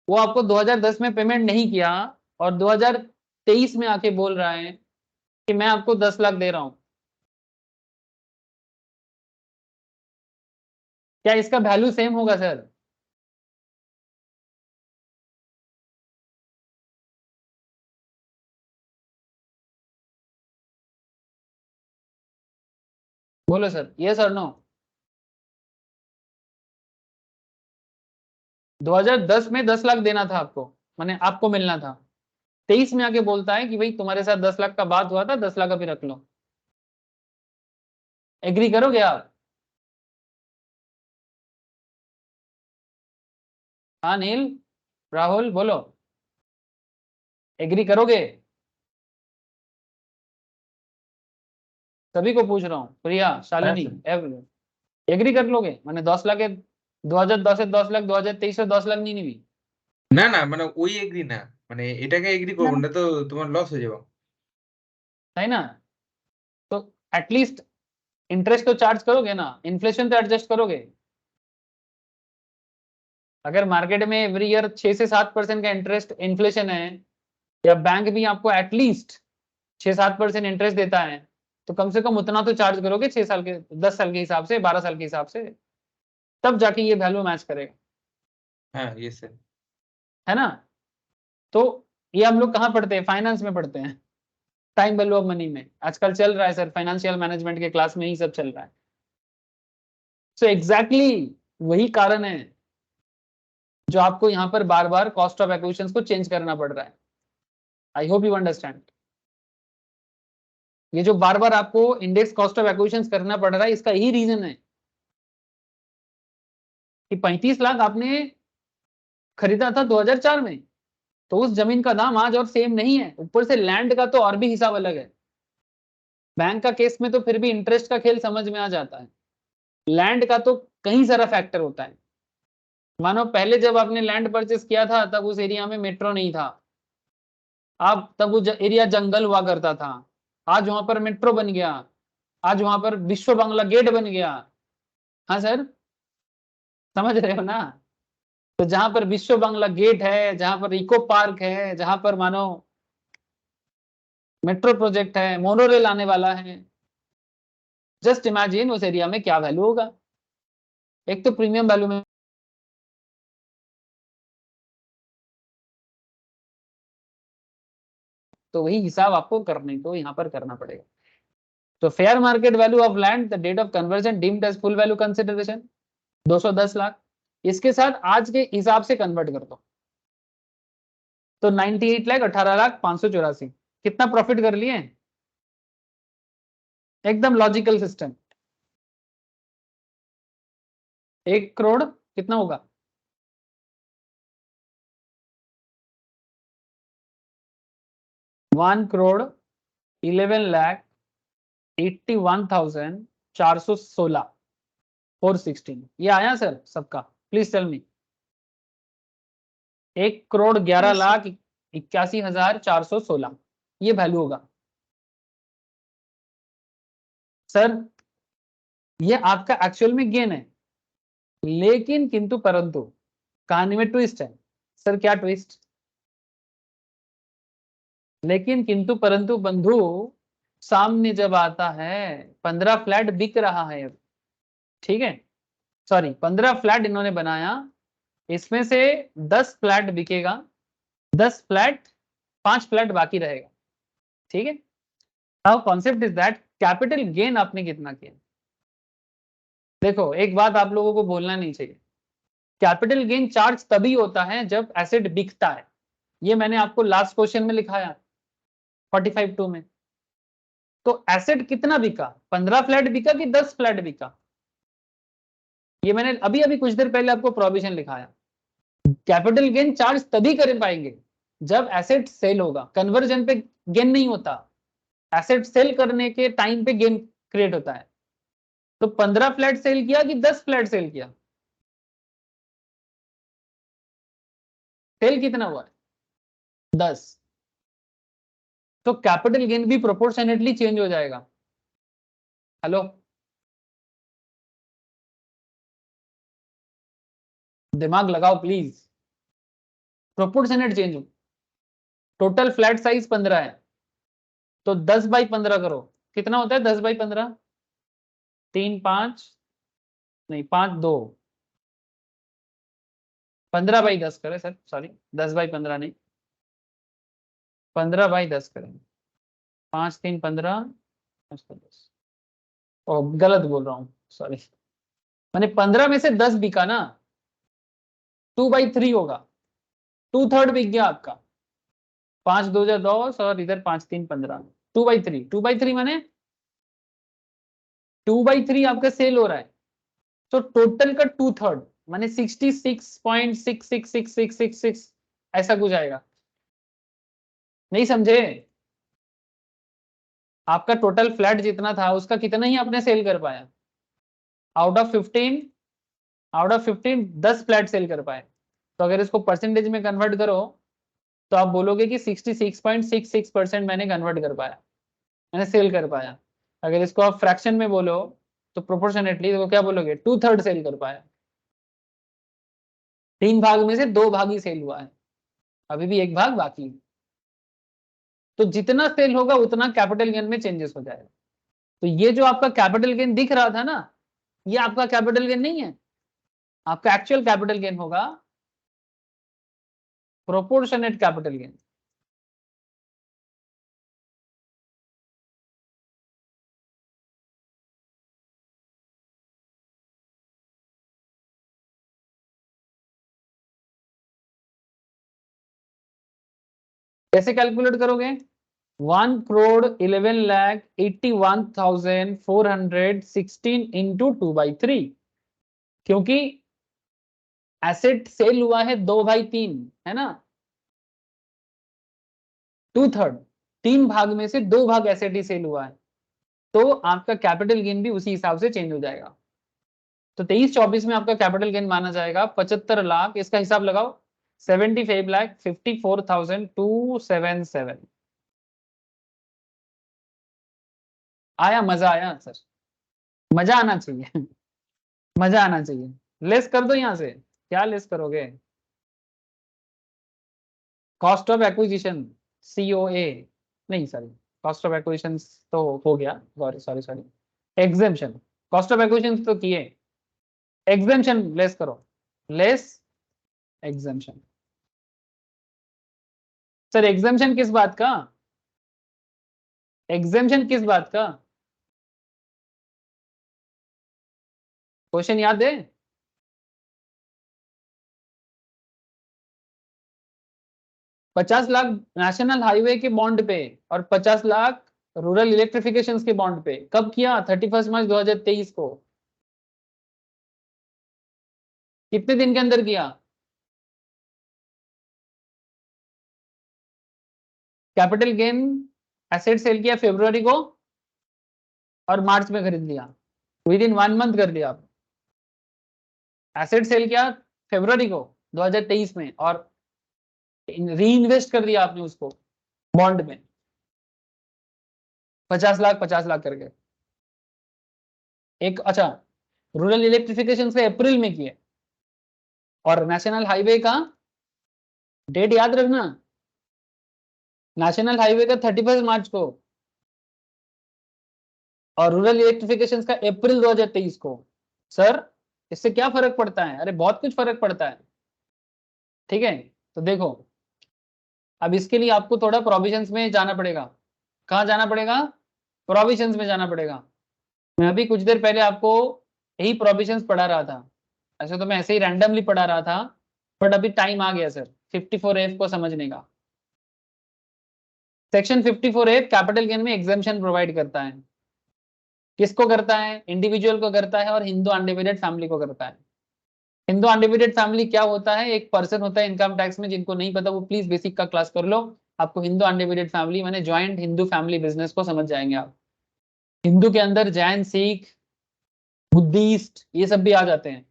A: वो आपको 2010 में पेमेंट नहीं किया और 2023 में आके बोल रहा है कि मैं आपको 10 लाख दे रहा हूं, क्या इसका वैल्यू सेम होगा सर? बोलो सर, यस और नो? 2010 में 10 लाख देना था आपको, माने आपको मिलना था, 23 में आके बोलता है कि भाई तुम्हारे साथ 10 लाख का बात हुआ था, 10 लाख अभी रख लो। एग्री करोगे आप? हाँ नील, राहुल बोलो, एग्री करोगे? सभी को पूछ रहा हूँ, प्रिया, शालिनी, एग्री कर लोगे? मैंने 10 लाख 2010 এ 10 লাখ 2023 এ 10 লাখ নিয়ে নিবি?
D: না, না মানে ওই এগ্রি না। মানে এটাকে এগ্রি করব না তো তোমার লস হয়ে যাবে।
A: है ना? तो एटलीस्ट इंटरेस्ट तो चार्ज करोगे ना, इन्फ्लेशन तो एडजस्ट करोगे। अगर मार्केट में एवरी ईयर 6 से 7% का इंटरेस्ट इन्फ्लेशन है, या बैंक भी आपको एटलीस्ट 6-7% इंटरेस्ट देता है, तो कम से कम उतना तो चार्ज करोगे 6 साल के, 10 साल के हिसाब से, 12 साल के हिसाब से, तब जाके ये वैल्यू मैच करेगा।
D: हाँ, ये सर।
A: है ना? तो ये हम लोग कहाँ पढ़ते हैं? फाइनेंस में पढ़ते हैं, टाइम वैल्यू ऑफ मनी में आजकल चल रहा है सर, फाइनेंशियल मैनेजमेंट के क्लास में ही सब चल रहा है। सो एग्जैक्टली वही कारण है जो आपको यहाँ पर बार बार कॉस्ट ऑफ एक्विजिशंस को चेंज करना पड़ रहा है। I hope you understand. ये जो बार बार आपको इंडेक्स कॉस्ट ऑफ एक्विजिशंस करना पड़ रहा है, इसका यही रीजन है कि 35 लाख आपने खरीदा था 2004 में, तो उस जमीन का दाम आज और सेम नहीं है, ऊपर से लैंड का तो और भी हिसाब अलग है। बैंक का केस में तो फिर भी इंटरेस्ट का खेल समझ में आ जाता है, लैंड का तो कई सारा फैक्टर होता है। मानो पहले जब आपने लैंड परचेस किया था तब उस एरिया में मेट्रो नहीं था, अब तब वो एरिया जंगल हुआ करता था, आज वहां पर मेट्रो बन गया, आज वहां पर विश्व बांग्ला गेट बन गया। हाँ सर, समझ रहे हो ना? तो जहां पर विश्व बांग्ला गेट है, जहां पर इको पार्क है, जहां पर मानो मेट्रो प्रोजेक्ट है, मोनोरेल आने वाला है, जस्ट इमेजिन उस एरिया में क्या वैल्यू होगा। एक तो प्रीमियम वैल्यू में तो वही हिसाब आपको करने को यहाँ पर करना पड़ेगा। तो fair market value of land the date of conversion deemed as full value consideration 210 lakh, इसके साथ आज के हिसाब से कन्वर्ट कर दो तो 98 लाख 18,584, कितना प्रॉफिट कर लिए? एकदम लॉजिकल सिस्टम। 1 करोड़ कितना होगा? वन करोड़ 11,81,416 416, ये आया सर सबका? प्लीज टेल मी। 1 करोड़ 11,81,416 ये वैल्यू होगा सर। ये आपका एक्चुअल में गेन है, लेकिन किंतु परंतु कहानी में ट्विस्ट है। सर क्या ट्विस्ट? लेकिन किंतु परंतु बंधु, सामने जब आता है 15 फ्लैट बिक रहा है, ठीक है, सॉरी 15 फ्लैट इन्होंने बनाया, इसमें से 10 फ्लैट बिकेगा, 10 फ्लैट, 5 फ्लैट बाकी रहेगा, ठीक है। Now concept is that capital gain आपने कितना किया। देखो एक बात आप लोगों को बोलना नहीं चाहिए, कैपिटल गेन चार्ज तभी होता है जब एसेट बिकता है। ये मैंने आपको लास्ट क्वेश्चन में लिखाया 45(2) में। तो एसेट कितना बिका, 15 फ्लैट बिका कि 10 फ्लैट बिका? ये मैंने अभी अभी कुछ देर पहले आपको प्रोविजन लिखाया। कैपिटल गेन चार्ज तभी कर पाएंगे जब एसेट सेल होगा, कन्वर्जन पे गेन नहीं होता, एसेट सेल करने के टाइम पे गेन क्रिएट होता है। तो 15 फ्लैट सेल किया कि 10 फ्लैट सेल किया? सेल कितना हुआ है? 10। तो कैपिटल गेन भी प्रोपोर्शनेटली चेंज हो जाएगा। हेलो, दिमाग लगाओ प्लीज। प्रोपोर्शनेट चेंज हो। टोटल फ्लैट साइज 15 है, तो 10/15 करो, कितना होता है 10/15? 3 5 नहीं 5 2 15/10 करें सर, सॉरी 10/15 नहीं, 15/10 करें। 5 3 15 10। ओ गलत बोल रहा हूँ, सॉरी। मैंने 15 में से 10 बिका ना, 2/3 होगा, 2/3 बिक गया आपका। 5 2 10 और इधर 5 3 15, 2/3। 2/3 माने 2/3 आपका सेल हो रहा है, तो टोटल का 2/3 माने 66.666666 ऐसा कुछ आएगा। नहीं समझे? आपका टोटल फ्लैट जितना था उसका कितना ही आपने सेल कर पाया? आउट ऑफ 15 10 फ्लैट सेल कर पाए। तो अगर इसको परसेंटेज में कन्वर्ट करो तो आप बोलोगे कि 66.66% मैंने कन्वर्ट कर पाया, मैंने सेल कर पाया। अगर इसको आप फ्रैक्शन में बोलो तो प्रोपोर्शनेटली तो क्या बोलोगे? 2/3 सेल कर पाया। 3 भाग में से 2 भाग ही सेल हुआ है, अभी भी 1 भाग बाकी है। तो जितना सेल होगा उतना कैपिटल गेन में चेंजेस हो जाएगा। तो ये जो आपका कैपिटल गेन दिख रहा था ना, ये आपका कैपिटल गेन नहीं है, आपका एक्चुअल कैपिटल गेन होगा प्रोपोर्शनेट कैपिटल गेन। कैसे कैलकुलेट करोगे? 1,11,81,416 इंटू 2/3, क्योंकि एसेट सेल हुआ है 2/3, है ना, 2/3। 3 भाग में से 2 भाग एसेट ही सेल हुआ है, तो आपका कैपिटल गेन भी उसी हिसाब से चेंज हो जाएगा। तो 23-24 में आपका कैपिटल गेन माना जाएगा 75 लाख। इसका हिसाब लगाओ, 75,54,277। आया? मजा आया सर? मजा आना चाहिए। मजा आना चाहिए। लेस कर दो यहां से, क्या लेस करोगे? कॉस्ट ऑफ एक्विजिशन, COA नहीं, सॉरी, कॉस्ट ऑफ एक्विजिशन तो हो गया, sorry sorry sorry, exemption. Cost of acquisition तो किए, एग्जेम्पशन लेस करो, लेस एग्जेम्पशन। सर एग्जेम्पशन किस बात का? एग्जेम्पशन किस बात का? क्वेश्चन याद है? ₹50 लाख नेशनल हाईवे के बॉन्ड पे और 50 लाख रूरल इलेक्ट्रिफिकेशन के बॉन्ड पे कब किया? 31 मार्च 2023 को। कितने दिन के अंदर किया? कैपिटल गेन एसेट सेल किया फरवरी को और मार्च में खरीद लिया, विद इन 1 मंथ कर लिया आप। एसेट सेल किया फरवरी को 2023 में और री इन्वेस्ट कर दिया आपने उसको बॉन्ड में, 50 लाख 50 लाख करके। एक अच्छा, रूरल इलेक्ट्रिफिकेशन से अप्रैल में किए, और नेशनल हाईवे का डेट याद रखना, नेशनल हाईवे का 31 मार्च को और रूरल इलेक्ट्रिफिकेशन का अप्रैल 2023 को। सर इससे क्या फर्क पड़ता है? अरे बहुत कुछ फर्क पड़ता है, ठीक है। तो देखो, अब इसके लिए आपको थोड़ा प्रोविजंस में जाना पड़ेगा। कहाँ जाना पड़ेगा? प्रोविजंस में जाना पड़ेगा। मैं अभी कुछ देर पहले आपको यही प्रोविजंस पढ़ा रहा था। ऐसे तो मैं ऐसे ही रैंडमली पढ़ा रहा था, बट अभी टाइम आ गया सर 54F को समझने का। सेक्शन 54F कैपिटल गेन में एग्जेम्पशन प्रोवाइड करता है। किसको करता है? इंडिविजुअल को करता है और हिंदू अनडिवाइडेड फैमिली को करता है। हिंदू अनडिवाइडेड फैमिली क्या होता है? एक पर्सन होता है इनकम टैक्स में, जिनको नहीं पता वो प्लीज बेसिक का क्लास कर लो। आपको हिंदू अनडिवाइडेड फैमिली माने ज्वाइंट हिंदू फैमिली बिजनेस को समझ जाएंगे आप। हिंदू के अंदर जैन, सिख, बुद्धिस्ट ये सब भी आ जाते हैं,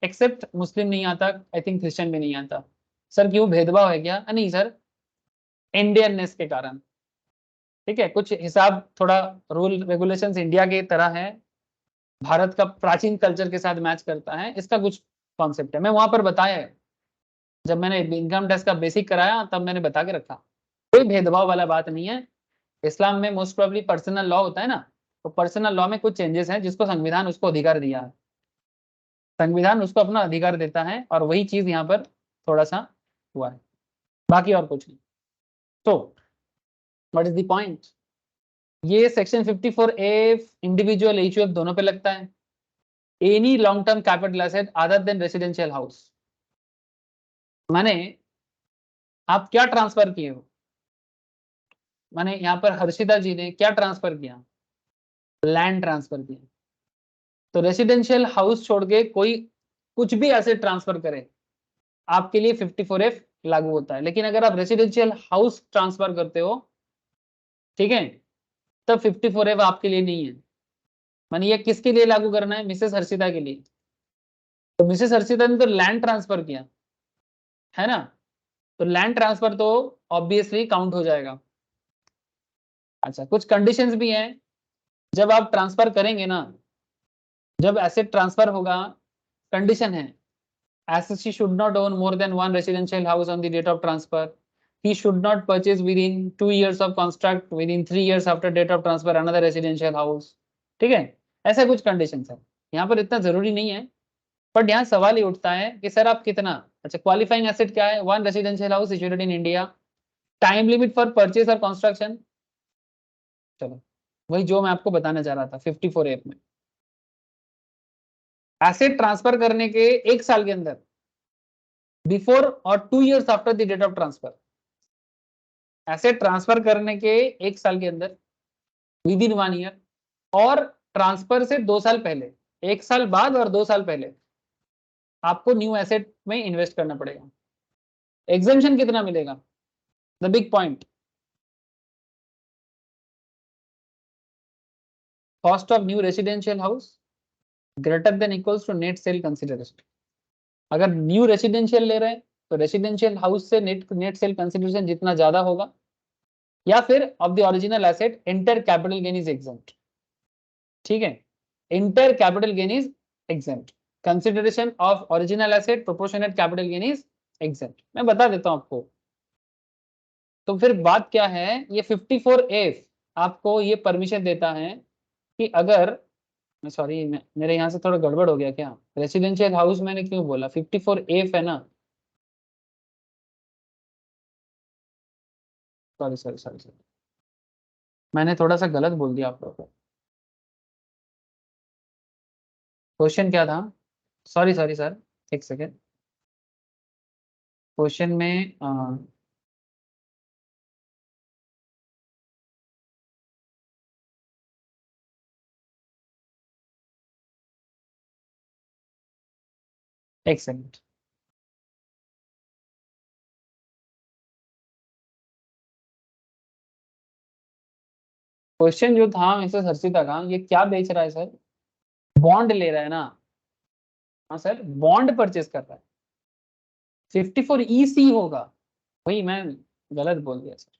A: एक्सेप्ट मुस्लिम नहीं आता, आई थिंक क्रिश्चियन भी नहीं आता। सर क्यों, भेदभाव है क्या? नहीं सर, इंडियननेस के कारण। ठीक है, कुछ हिसाब थोड़ा रूल रेगुलेशंस इंडिया की तरह है, भारत का प्राचीन कल्चर के साथ मैच करता है, इसका कुछ कॉन्सेप्ट है, मैं वहां पर बताया है जब मैंने इनकम टैक्स का बेसिक कराया, तब मैंने बता के रखा। कोई भेदभाव वाला बात नहीं है। इस्लाम में मोस्ट प्रोबेबली पर्सनल लॉ होता है ना, तो पर्सनल लॉ में कुछ चेंजेस हैं जिसको संविधान उसको अधिकार दिया है, संविधान उसको अपना अधिकार देता है, और वही चीज यहाँ पर थोड़ा सा हुआ है, बाकी और कुछ नहीं। तो व्हाट इज द पॉइंट? ये सेक्शन 54A इंडिविजुअल एचयूएफ दोनों पे लगता है। Any long term capital asset other than residential house, माने आप क्या ट्रांसफर किए हो, माने यहाँ पर हर्षिता जी ने क्या ट्रांसफर किया? लैंड ट्रांसफर किया। तो रेसिडेंशियल हाउस छोड़ के कोई कुछ भी एसेट ट्रांसफर करे आपके लिए 54F लागू होता है। लेकिन अगर आप रेसिडेंशियल हाउस ट्रांसफर करते हो, ठीक है, तब 54F आपके लिए नहीं है। माने ये किसके लिए लागू करना है? मिसेस हर्षिता के लिए। तो मिसेस हर्षिता ने तो लैंड ट्रांसफर किया है ना, तो लैंड ट्रांसफर तो ऑब्वियसली काउंट हो जाएगा। अच्छा, कुछ कंडीशंस भी हैं जब आप ट्रांसफर करेंगे ना, जब एसेट ट्रांसफर होगा, कंडीशन है assessee should not own more than one residential house on the date of transfer. He should not purchase within 2 years of construct, within 3 years after date of transfer another residential house. ठीक है, ऐसा कुछ condition है। यहाँ पर इतना जरूरी नहीं है, बट यहाँ सवाल ही उठता है कि सर आप कितना, अच्छा क्वालिफाइंग एसेट क्या है? One residential house situated in India. Time limit for purchase और कंस्ट्रक्शन, चलो वही जो मैं आपको बताना चाह रहा था 54F में, एसेट ट्रांसफर करने के 1 साल के अंदर, बिफोर और 2 years after the date of transfer, asset transfer करने के 1 साल के अंदर, विद इन 1 year, और ट्रांसफर से 2 साल पहले, 1 साल बाद और 2 साल पहले आपको न्यू एसेट में इन्वेस्ट करना पड़ेगा। एग्जेम्पशन कितना मिलेगा? The big point, cost of new residential house greater than equals to net sale consideration. अगर न्यू रेसिडेंशियल ले रहे हैं तो रेसिडेंशियल हाउस से नेट सेल कंसिडरेशन जितना ज्यादा होगा, या फिर of the original asset inter capital gain is exempt. ठीक है, inter capital gain is exempt, consideration of original asset proportionate capital gain is exempt. मैं बता देता हूं आपको। तो फिर बात क्या है, ये 54F आपको ये परमिशन देता है कि अगर, सॉरी मेरे यहाँ से थोड़ा गड़बड़ हो गया क्या, रेसिडेंशियल हाउस मैंने क्यों बोला, 54F है ना, सॉरी सॉरी सॉरी सॉरी, मैंने थोड़ा सा गलत बोल दिया आप लोगों को। क्वेश्चन क्या था? सॉरी सॉरी सर, एक सेकेंड। क्वेश्चन में एक सेकेंड, क्वेश्चन जो था मिसेस हर्षिता का, ये क्या बेच रहा है सर? बॉन्ड ले रहा है ना? हाँ सर, बॉन्ड परचेस कर रहा है, 54EC होगा। वही मैं गलत बोल दिया सर,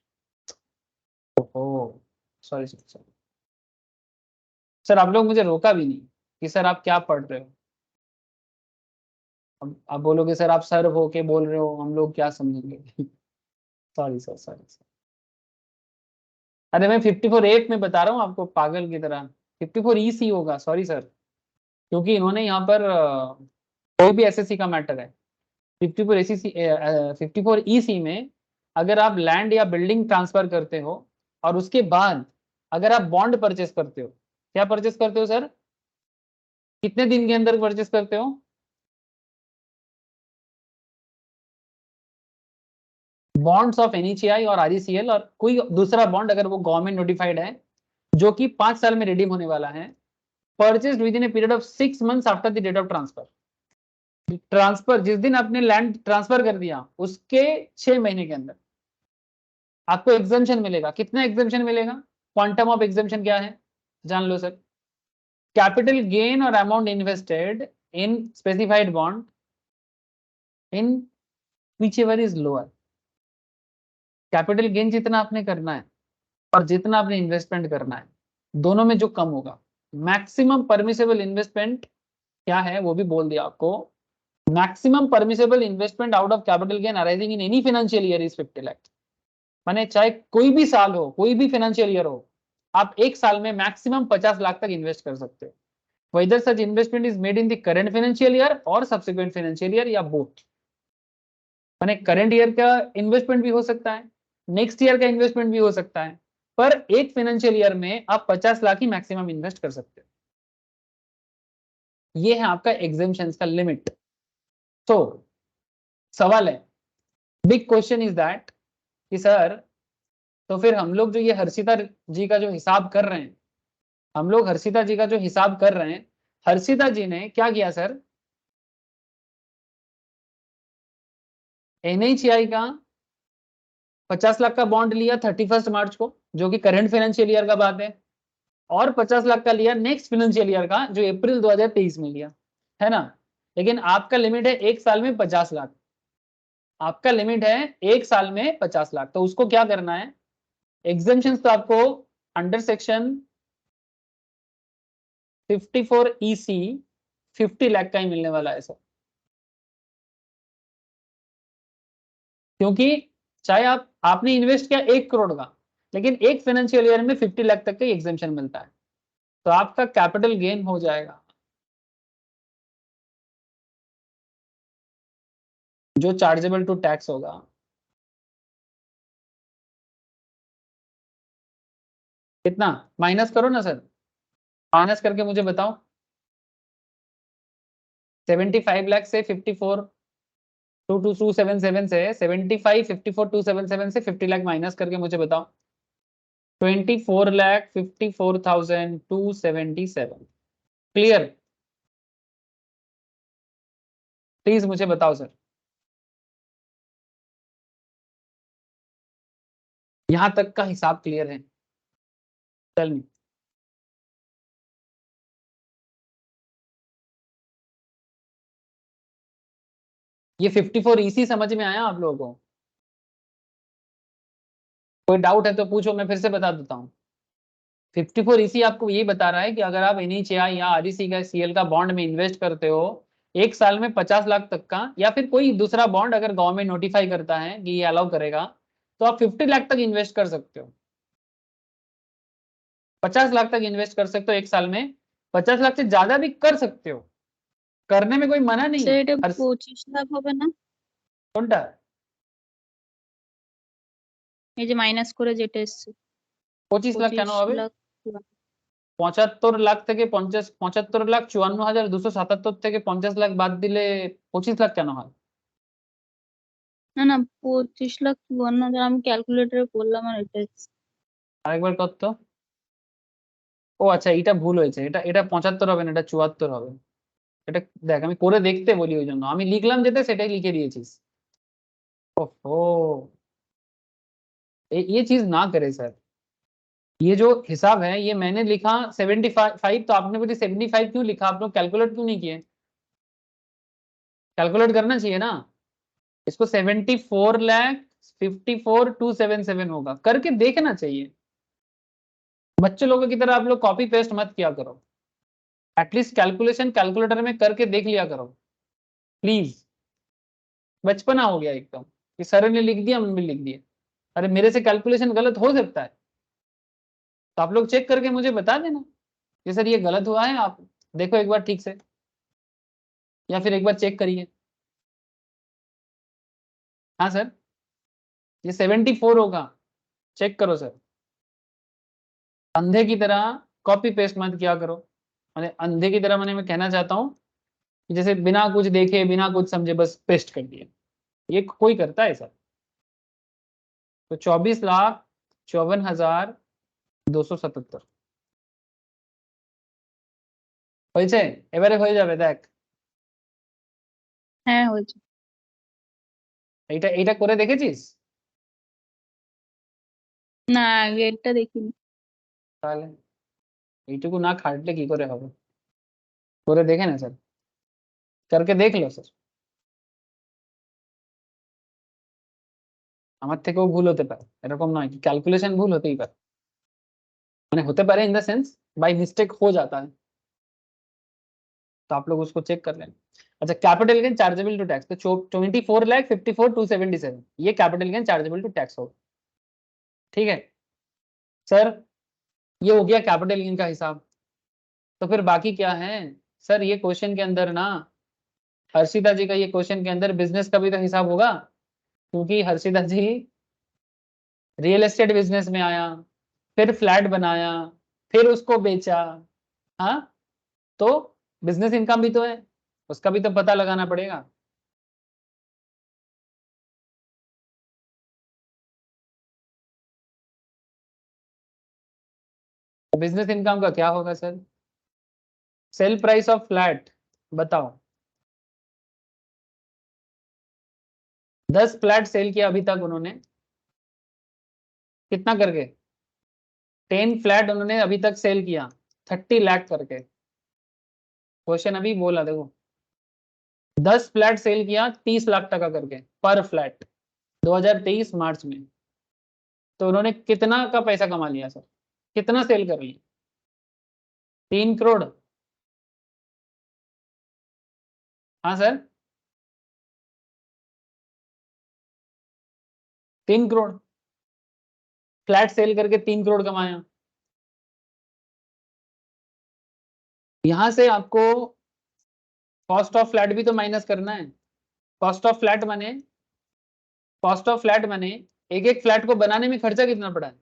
A: ओहो सॉरी सर सॉरी सर, आप लोग मुझे रोका भी नहीं कि सर आप क्या पढ़ रहे हो। अब आप बोलोगे सर आप सर हो के बोल रहे हो, हम लोग क्या समझेंगे। सॉरी सर सॉरी सर, अरे मैं 54F में बता रहा हूँ आपको पागल की तरह, 54EC होगा, सॉरी सर, क्योंकि इन्होंने यहाँ पर कोई भी एसएससी का मैटर है। 54EC में अगर आप लैंड या बिल्डिंग ट्रांसफर करते हो और उसके बाद अगर आप बॉन्ड परचेस करते हो, क्या परचेस करते हो सर? कितने दिन के अंदर परचेस करते हो? बॉन्ड्स ऑफ NHAI और RECL और कोई दूसरा बॉन्ड अगर वो गवर्नमेंट नोटिफाइड है जो कि 5 साल में रिडीम होने वाला है, purchased within a period of 6 months after the date of transfer. Transfer जिस दिन आपने लैंड ट्रांसफर कर दिया उसके 6 महीने के अंदर आपको एग्जेम्पशन मिलेगा। कितना एग्जेम्पशन मिलेगा? क्वांटम ऑफ एग्जेम्पशन क्या है जान लो सर। कैपिटल गेन और amount invested in specified bond in whichever is lower. Capital gain जितना आपने करना है और जितना आपने इन्वेस्टमेंट करना है, दोनों में जो कम होगा, मैक्सिमम परमिसेबल इन्वेस्टमेंट क्या है वो भी बोल दिया आपको। Maximum permissible investment out of capital gain arising in any financial year is 50 lakh. माने चाहे कोई भी साल हो, कोई भी फाइनेंशियल ईयर हो, आप एक साल में मैक्सिमम 50 लाख तक इन्वेस्ट कर सकते हो। Whether such investment is made in the current financial year और सब्सिक्वेंट फाइनेंशियल ईयर या बोथ। माने करंट ईयर का इन्वेस्टमेंट भी हो सकता है, नेक्स्ट ईयर का इन्वेस्टमेंट भी हो सकता है, पर एक फाइनेंशियल ईयर में आप 50 लाख ही मैक्सिमम इन्वेस्ट कर सकते हो। ये है आपका एग्जेम्पशंस का लिमिट। तो सवाल है, बिग क्वेश्चन इज दैट कि सर तो फिर हम लोग जो ये हर्षिता जी का जो हिसाब कर रहे हैं, हम लोग हर्षिता जी का जो हिसाब कर रहे हैं, हर्षिता जी ने क्या किया सर? NHAI का 50 लाख का बॉन्ड लिया 31 मार्च को, जो कि करंट फाइनेंशियल ईयर का बात है, और 50 लाख का लिया नेक्स्ट फाइनेंशियल ईयर का, जो अप्रैल 2023 में लिया, है ना। लेकिन आपका लिमिट है एक साल में 50 लाख। आपका लिमिट है एक साल में 50 लाख। तो उसको क्या करना है? एग्जेम्पशन तो आपको अंडर सेक्शन 54EC 50 लाख का ही मिलने वाला है सर। क्योंकि चाहे आपने इन्वेस्ट किया 1 करोड़ का, लेकिन एक फाइनेंशियल ईयर में 50 लाख तक का एग्जेम्पशन मिलता है, तो आपका कैपिटल गेन हो जाएगा जो चार्जेबल टू टैक्स होगा। कितना माइनस करो ना सर, माइनस करके मुझे बताओ। 75 लाख से 54 277 से 75 54 277 से 50 लाख माइनस करके मुझे बताओ। 24,54,277। क्लियर? प्लीज मुझे बताओ सर, यहां तक का हिसाब क्लियर है? Tell me. ये 54EC समझ में आया आप लोगों को? कोई डाउट है तो पूछो, मैं फिर से बता देता हूँ। 54EC आपको ये बता रहा है कि अगर आप NHAI या RECL का बॉन्ड में इन्वेस्ट करते हो एक साल में 50 लाख तक का, या फिर कोई दूसरा बॉन्ड अगर गवर्नमेंट नोटिफाई करता है कि ये अलाउ करेगा, तो आप 50 लाख तक इन्वेस्ट कर सकते हो। 50 लाख तक इन्वेस्ट कर सकते हो एक साल में, 50 लाख से ज्यादा भी कर सकते हो, करने में कोई मना नहीं है।
B: সেটা 25 লাখ হবে না?
A: কোনটা?
B: এই যে মাইনাস করে যেটা এসছে
A: 25 লাখ কেন
B: 25
A: হবে?
B: লাখ
A: 75 লাখ থেকে 75,54,277 থেকে 50 লাখ বাদ দিলে 25 লাখ কেন হয়?
B: না না 25 লাখ 54,000 আমি ক্যালকুলেটরে করলাম আর এটা এসছে।
A: আরেকবার কত? ও আচ্ছা, এটা ভুল হয়েছে, এটা এটা 75 হবে না, এটা 74 হবে। এটা দেখ আমি করে দেখতে বলি, ওই জন্য আমি লিখলাম যেটা সেটাই লিখে दिएছিস। ओहो, ये चीज ना करे सर। ये जो हिसाब है ये मैंने लिखा 75, तो आपने बोली 75 क्यों लिखा? आप लोग कैलकुलेट क्यों नहीं किए? कैलकुलेट करना चाहिए ना इसको। 74,54,277 होगा, करके देखना चाहिए। बच्चे लोगों की तरह आप लोग कॉपी पेस्ट मत किया करो, एटलीस्ट कैलकुलेशन कैलकुलेटर में करके देख लिया करो प्लीज। बचपना हो गया एकदम कि सर ने लिख दिया मम्मी लिख दिया। अरे मेरे से कैलकुलेशन गलत हो सकता है, तो आप लोग चेक करके मुझे बता देना कि सर ये गलत हुआ है, आप देखो एक बार ठीक से, या फिर एक बार चेक करिए। हाँ सर, ये 74 होगा, चेक करो सर। अंधे की तरह कॉपी पेस्ट मत किया करो। मैंने अंधे की तरह मैं कहना चाहता हूँ कि जैसे बिना कुछ देखे बिना कुछ समझे बस पेस्ट कर दिया, ये कोई करता है सर? तो 24,54,277 হয়েছে? এবারে হয়ে যাবে দেখ।
B: হ্যাঁ হয়েছে।
A: এইটা করে দেখেছিস?
B: না আগেরটা দেখিনি।
A: তাহলে এইটুকু না খাটলে কি করে হবে? করে দেখে না স্যার, करके देख लो স্যার। আমার থেকেও ভুল হতে পারে, এরকম নয় কি ক্যালকুলেশন ভুল হতেই পারে, মানে होते पारे in the sense by mistake हो जाता है, तो आप लोग उसको चेक कर लेना। अच्छा, capital gain chargeable to tax, तो 24,54,277 ये capital gain chargeable to tax होगा। ठीक है सर, ये हो गया कैपिटल गेन का हिसाब। तो फिर बाकी क्या है सर? ये क्वेश्चन के अंदर ना, हर्षिता जी का ये क्वेश्चन के अंदर बिजनेस का भी तो हिसाब होगा, क्योंकि हर्षिता जी रियल एस्टेट बिजनेस में आया, फिर फ्लैट बनाया, फिर उसको बेचा। हाँ, तो बिजनेस इनकम भी तो है, उसका भी तो पता लगाना पड़ेगा। बिजनेस इनकम का क्या होगा sir? Cell price of flat बताओ। 10 फ्लैट सेल किया अभी तक उन्होंने, कितना करके? 10 फ्लैट उन्होंने अभी तक सेल किया 30 लाख करके। क्वेश्चन अभी बोला देखो, 10 फ्लैट सेल किया 30 लाख टका करके पर फ्लैट 2023 मार्च में, तो उन्होंने कितना का पैसा कमा लिया सर? कितना सेल कर लिया? 3 करोड़। हाँ सर, 3 करोड़ फ्लैट सेल करके 3 करोड़ कमाया। यहां से आपको कॉस्ट ऑफ फ्लैट भी तो माइनस करना है। कॉस्ट ऑफ फ्लैट माने, कॉस्ट ऑफ फ्लैट माने एक एक फ्लैट को बनाने में खर्चा कितना पड़ा है?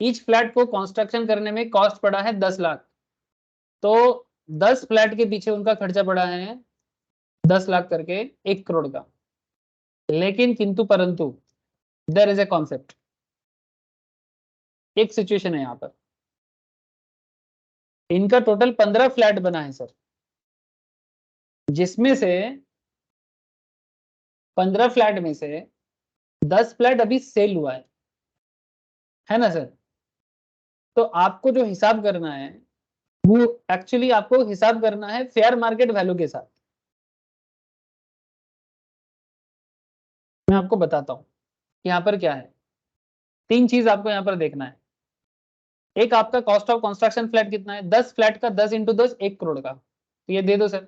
A: ईच फ्लैट को कंस्ट्रक्शन करने में कॉस्ट पड़ा है 10 लाख, तो 10 फ्लैट के पीछे उनका खर्चा पड़ा है 10 लाख करके 1 करोड़ का। लेकिन किंतु परंतु देयर इज ए कॉन्सेप्ट, एक सिचुएशन है यहाँ पर, इनका टोटल 15 फ्लैट बना है सर, जिसमें से 15 फ्लैट में से 10 फ्लैट अभी सेल हुआ है ना सर? तो आपको जो हिसाब करना है वो एक्चुअली आपको हिसाब करना है फेयर मार्केट वैल्यू के साथ। मैं आपको बताता हूं यहाँ पर क्या है। 3 चीज आपको यहाँ पर देखना है। एक आपका कॉस्ट ऑफ कंस्ट्रक्शन फ्लैट कितना है? 10 फ्लैट का 10 इंटू 10 1 करोड़ का, तो ये दे दो सर।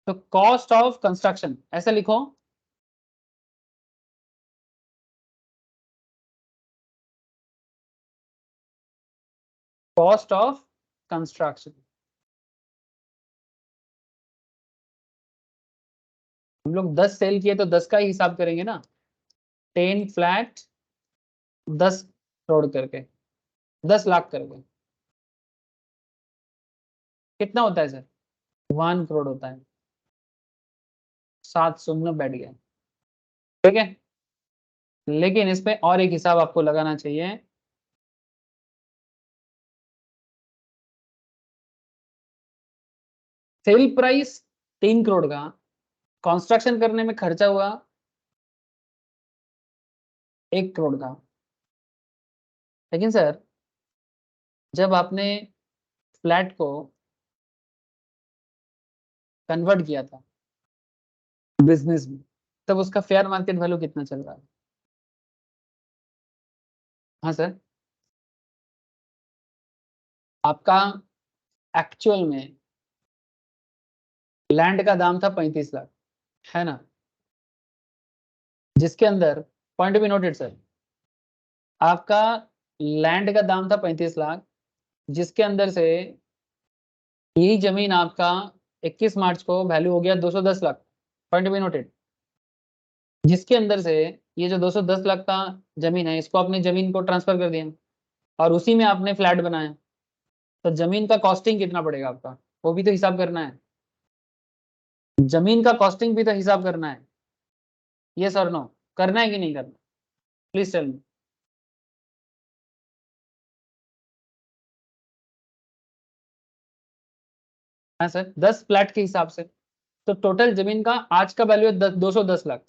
A: तो कॉस्ट ऑफ कंस्ट्रक्शन ऐसा लिखो, कॉस्ट ऑफ कंस्ट्रक्शन। हम लोग 10 सेल किए तो 10 का ही हिसाब करेंगे ना, 10 फ्लैट 10 करोड़ करके, 10 लाख करके कितना होता है सर? 1 करोड़ होता है। 7 शून्य बैठ गया, ठीक है। लेकिन इसमें और एक हिसाब आपको लगाना चाहिए। सेल प्राइस 3 करोड़ का, कंस्ट्रक्शन करने में खर्चा हुआ 1 करोड़ का। लेकिन सर जब आपने फ्लैट को कन्वर्ट किया था बिजनेस में, तब उसका फेयर मार्केट वैल्यू कितना चल रहा है? हाँ सर, आपका एक्चुअल में लैंड का दाम था 35 लाख, है ना? जिसके अंदर पॉइंट बी नोटेड सर, आपका लैंड का दाम था 35 लाख, जिसके अंदर से यही जमीन आपका 21 मार्च को वैल्यू हो गया 210 लाख, पॉइंट बी नोटेड। जिसके अंदर से ये जो 210 लाख का जमीन है, इसको आपने जमीन को ट्रांसफर कर दिया और उसी में आपने फ्लैट बनाया, तो जमीन का कॉस्टिंग कितना पड़ेगा आपका, वो भी तो हिसाब करना है। जमीन का कॉस्टिंग भी तो हिसाब करना है। ये सर नो करना है कि नहीं करना? Please tell me. हाँ सर, 10 फ्लैट के हिसाब से तो टोटल जमीन का आज का वैल्यू है 210 लाख।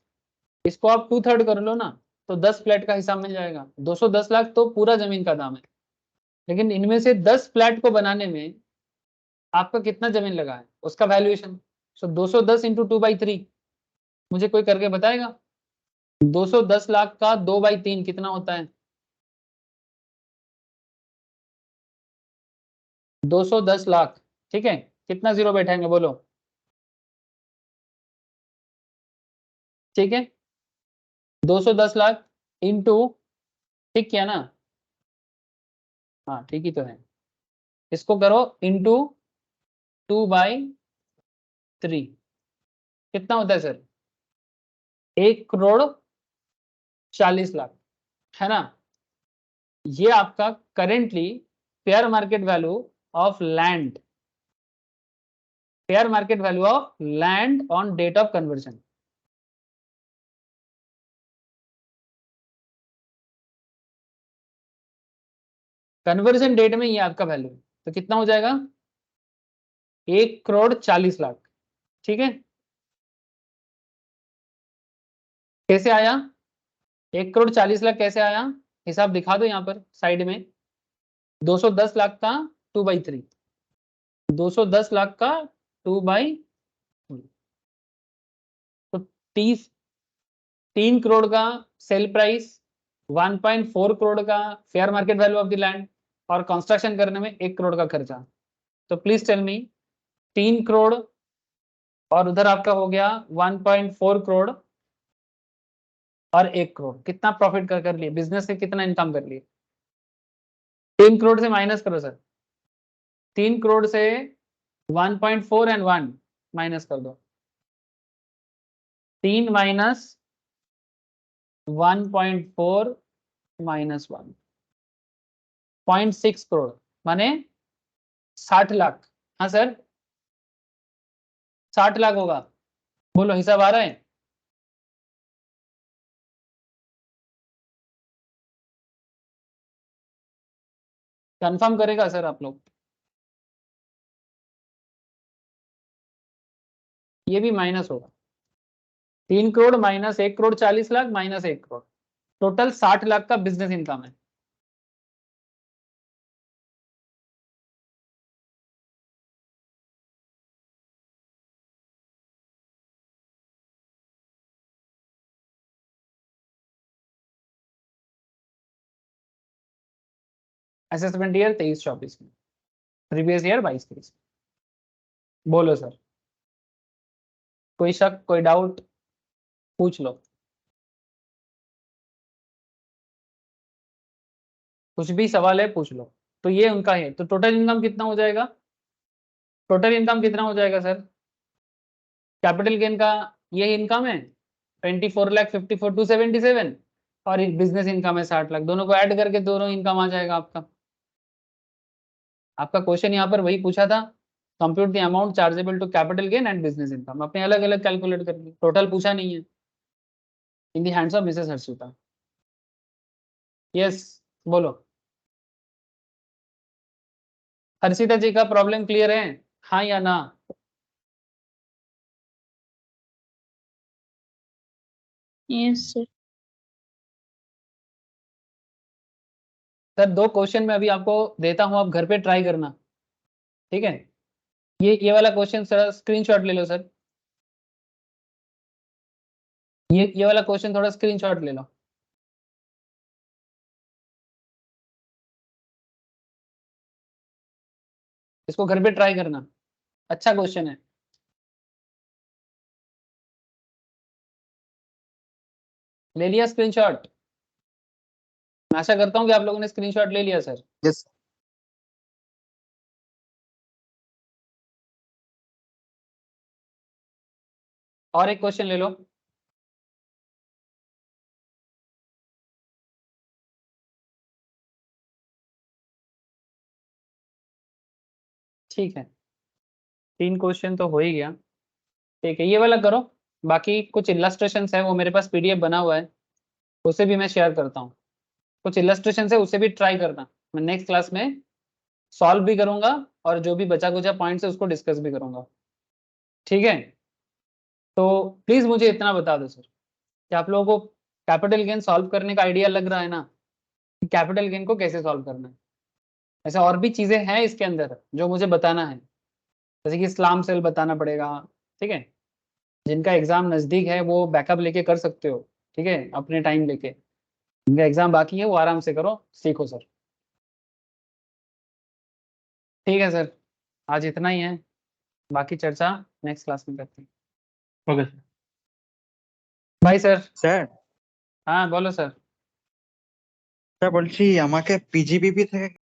A: इसको आप 2/3 कर लो ना, तो 10 फ्लैट का हिसाब मिल जाएगा। 210 लाख तो पूरा जमीन का दाम है, लेकिन इनमें से 10 फ्लैट को बनाने में आपका कितना जमीन लगा है उसका वैल्यूएशन। सो 210 इंटू 2/3 मुझे कोई करके बताएगा। 210 लाख का 2/3 कितना होता है? 210 लाख, ठीक है। कितना जीरो बैठाएंगे बोलो? ठीक है, 210 लाख इंटू, ठीक किया ना? हाँ ठीक ही तो है। इसको करो इंटू 2/3, कितना होता है सर? 1,40,00,000, है ना? ये आपका currently fair market value of land, fair market value of land on date of conversion. Conversion date में ये आपका वैल्यू, तो कितना हो जाएगा? 1,40,00,000, ठीक है। कैसे आया 1,40,00,000 कैसे आया? हिसाब दिखा दो यहाँ पर साइड में। 210 लाख का 2/3, 210 लाख का 2/3, तो 3 करोड़ का सेल प्राइस, 1.4 करोड़ का fair market value of the land, और कंस्ट्रक्शन करने में 1 करोड़ का खर्चा। तो प्लीज टेल मी 3 करोड़ और उधर आपका हो गया 1.4 करोड़ और 1 करोड़, कितना प्रॉफिट कर लिए? बिजनेस से कितना इनकम कर लिए? 3 करोड़ से माइनस करो सर, 3 करोड़ से 1.4 एंड 1 माइनस कर दो। 3 माइनस 1.4 माइनस 1, 0.6 करोड़ माने 60 लाख। हाँ सर 60 लाख होगा, बोलो हिसाब आ रहा है? कंफर्म करेगा सर आप लोग? ये भी माइनस होगा, 3 crore minus 1,40,00,000 minus 1 crore, total 60 lakh का बिजनेस इनकम है। असेसमेंट ईयर 23-24 में, प्रीवियस ईयर 22-23। बोलो सर, कोई शक कोई डाउट पूछ लो, कुछ भी सवाल है पूछ लो। तो ये उनका है, तो टोटल इनकम कितना हो जाएगा? टोटल इनकम कितना हो जाएगा सर? कैपिटल गेन का ये इनकम है 24,54,277, और बिजनेस इनकम है 60 लाख, दोनों को ऐड करके दोनों इनकम आ जाएगा आपका। आपका क्वेश्चन यहाँ पर वही पूछा था, compute the amount chargeable to capital gain and business income, अपने अलग अलग कैलकुलेट कर लिए, टोटल पूछा नहीं है। In the hands of Mrs Harshita. Yes बोलो, हर्षिता जी का प्रॉब्लम क्लियर है, हाँ या ना?
B: Yes sir.
A: सर 2 क्वेश्चन मैं अभी आपको देता हूं, आप घर पे ट्राई करना, ठीक है। ये वाला क्वेश्चन सर स्क्रीनशॉट ले लो सर, ये वाला क्वेश्चन थोड़ा स्क्रीनशॉट ले लो। इसको घर पे ट्राई करना, अच्छा क्वेश्चन है। ले लिया स्क्रीनशॉट? मैं आशा करता हूं कि आप लोगों ने स्क्रीनशॉट ले लिया सर।
C: यस
A: और एक क्वेश्चन ले लो। ठीक है, 3 क्वेश्चन तो हो ही गया, ठीक है। ये वाला करो, बाकी कुछ इलस्ट्रेशन है वो मेरे पास पीडीएफ बना हुआ है, उसे भी मैं शेयर करता हूँ, कुछ इलस्ट्रेशन से उसे भी ट्राई करना। मैं नेक्स्ट क्लास में सॉल्व भी करूंगा और जो भी बचा कुचा पॉइंट्स है उसको डिस्कस भी करूंगा, ठीक है। तो प्लीज मुझे इतना बता दो सर कि आप लोगों को कैपिटल गेन सॉल्व करने का आइडिया लग रहा है ना, कि कैपिटल गेन को कैसे सॉल्व करना है। ऐसे और भी चीजें हैं इसके अंदर जो मुझे बताना है, जैसे कि स्लाम सेल बताना पड़ेगा, ठीक है। जिनका एग्जाम नजदीक है वो बैकअप लेके कर सकते हो, ठीक है, अपने टाइम लेके। जिनका एग्जाम बाकी है वो आराम से करो, सीखो सर। ठीक है सर, आज इतना ही है, बाकी चर्चा नेक्स्ट क्लास में करते हैं।
D: Okay sir.
A: Bye sir.
C: Sir
A: हाँ बोलो सर।
C: স্যার বলছি আমাকে পিজিবিপি থেকে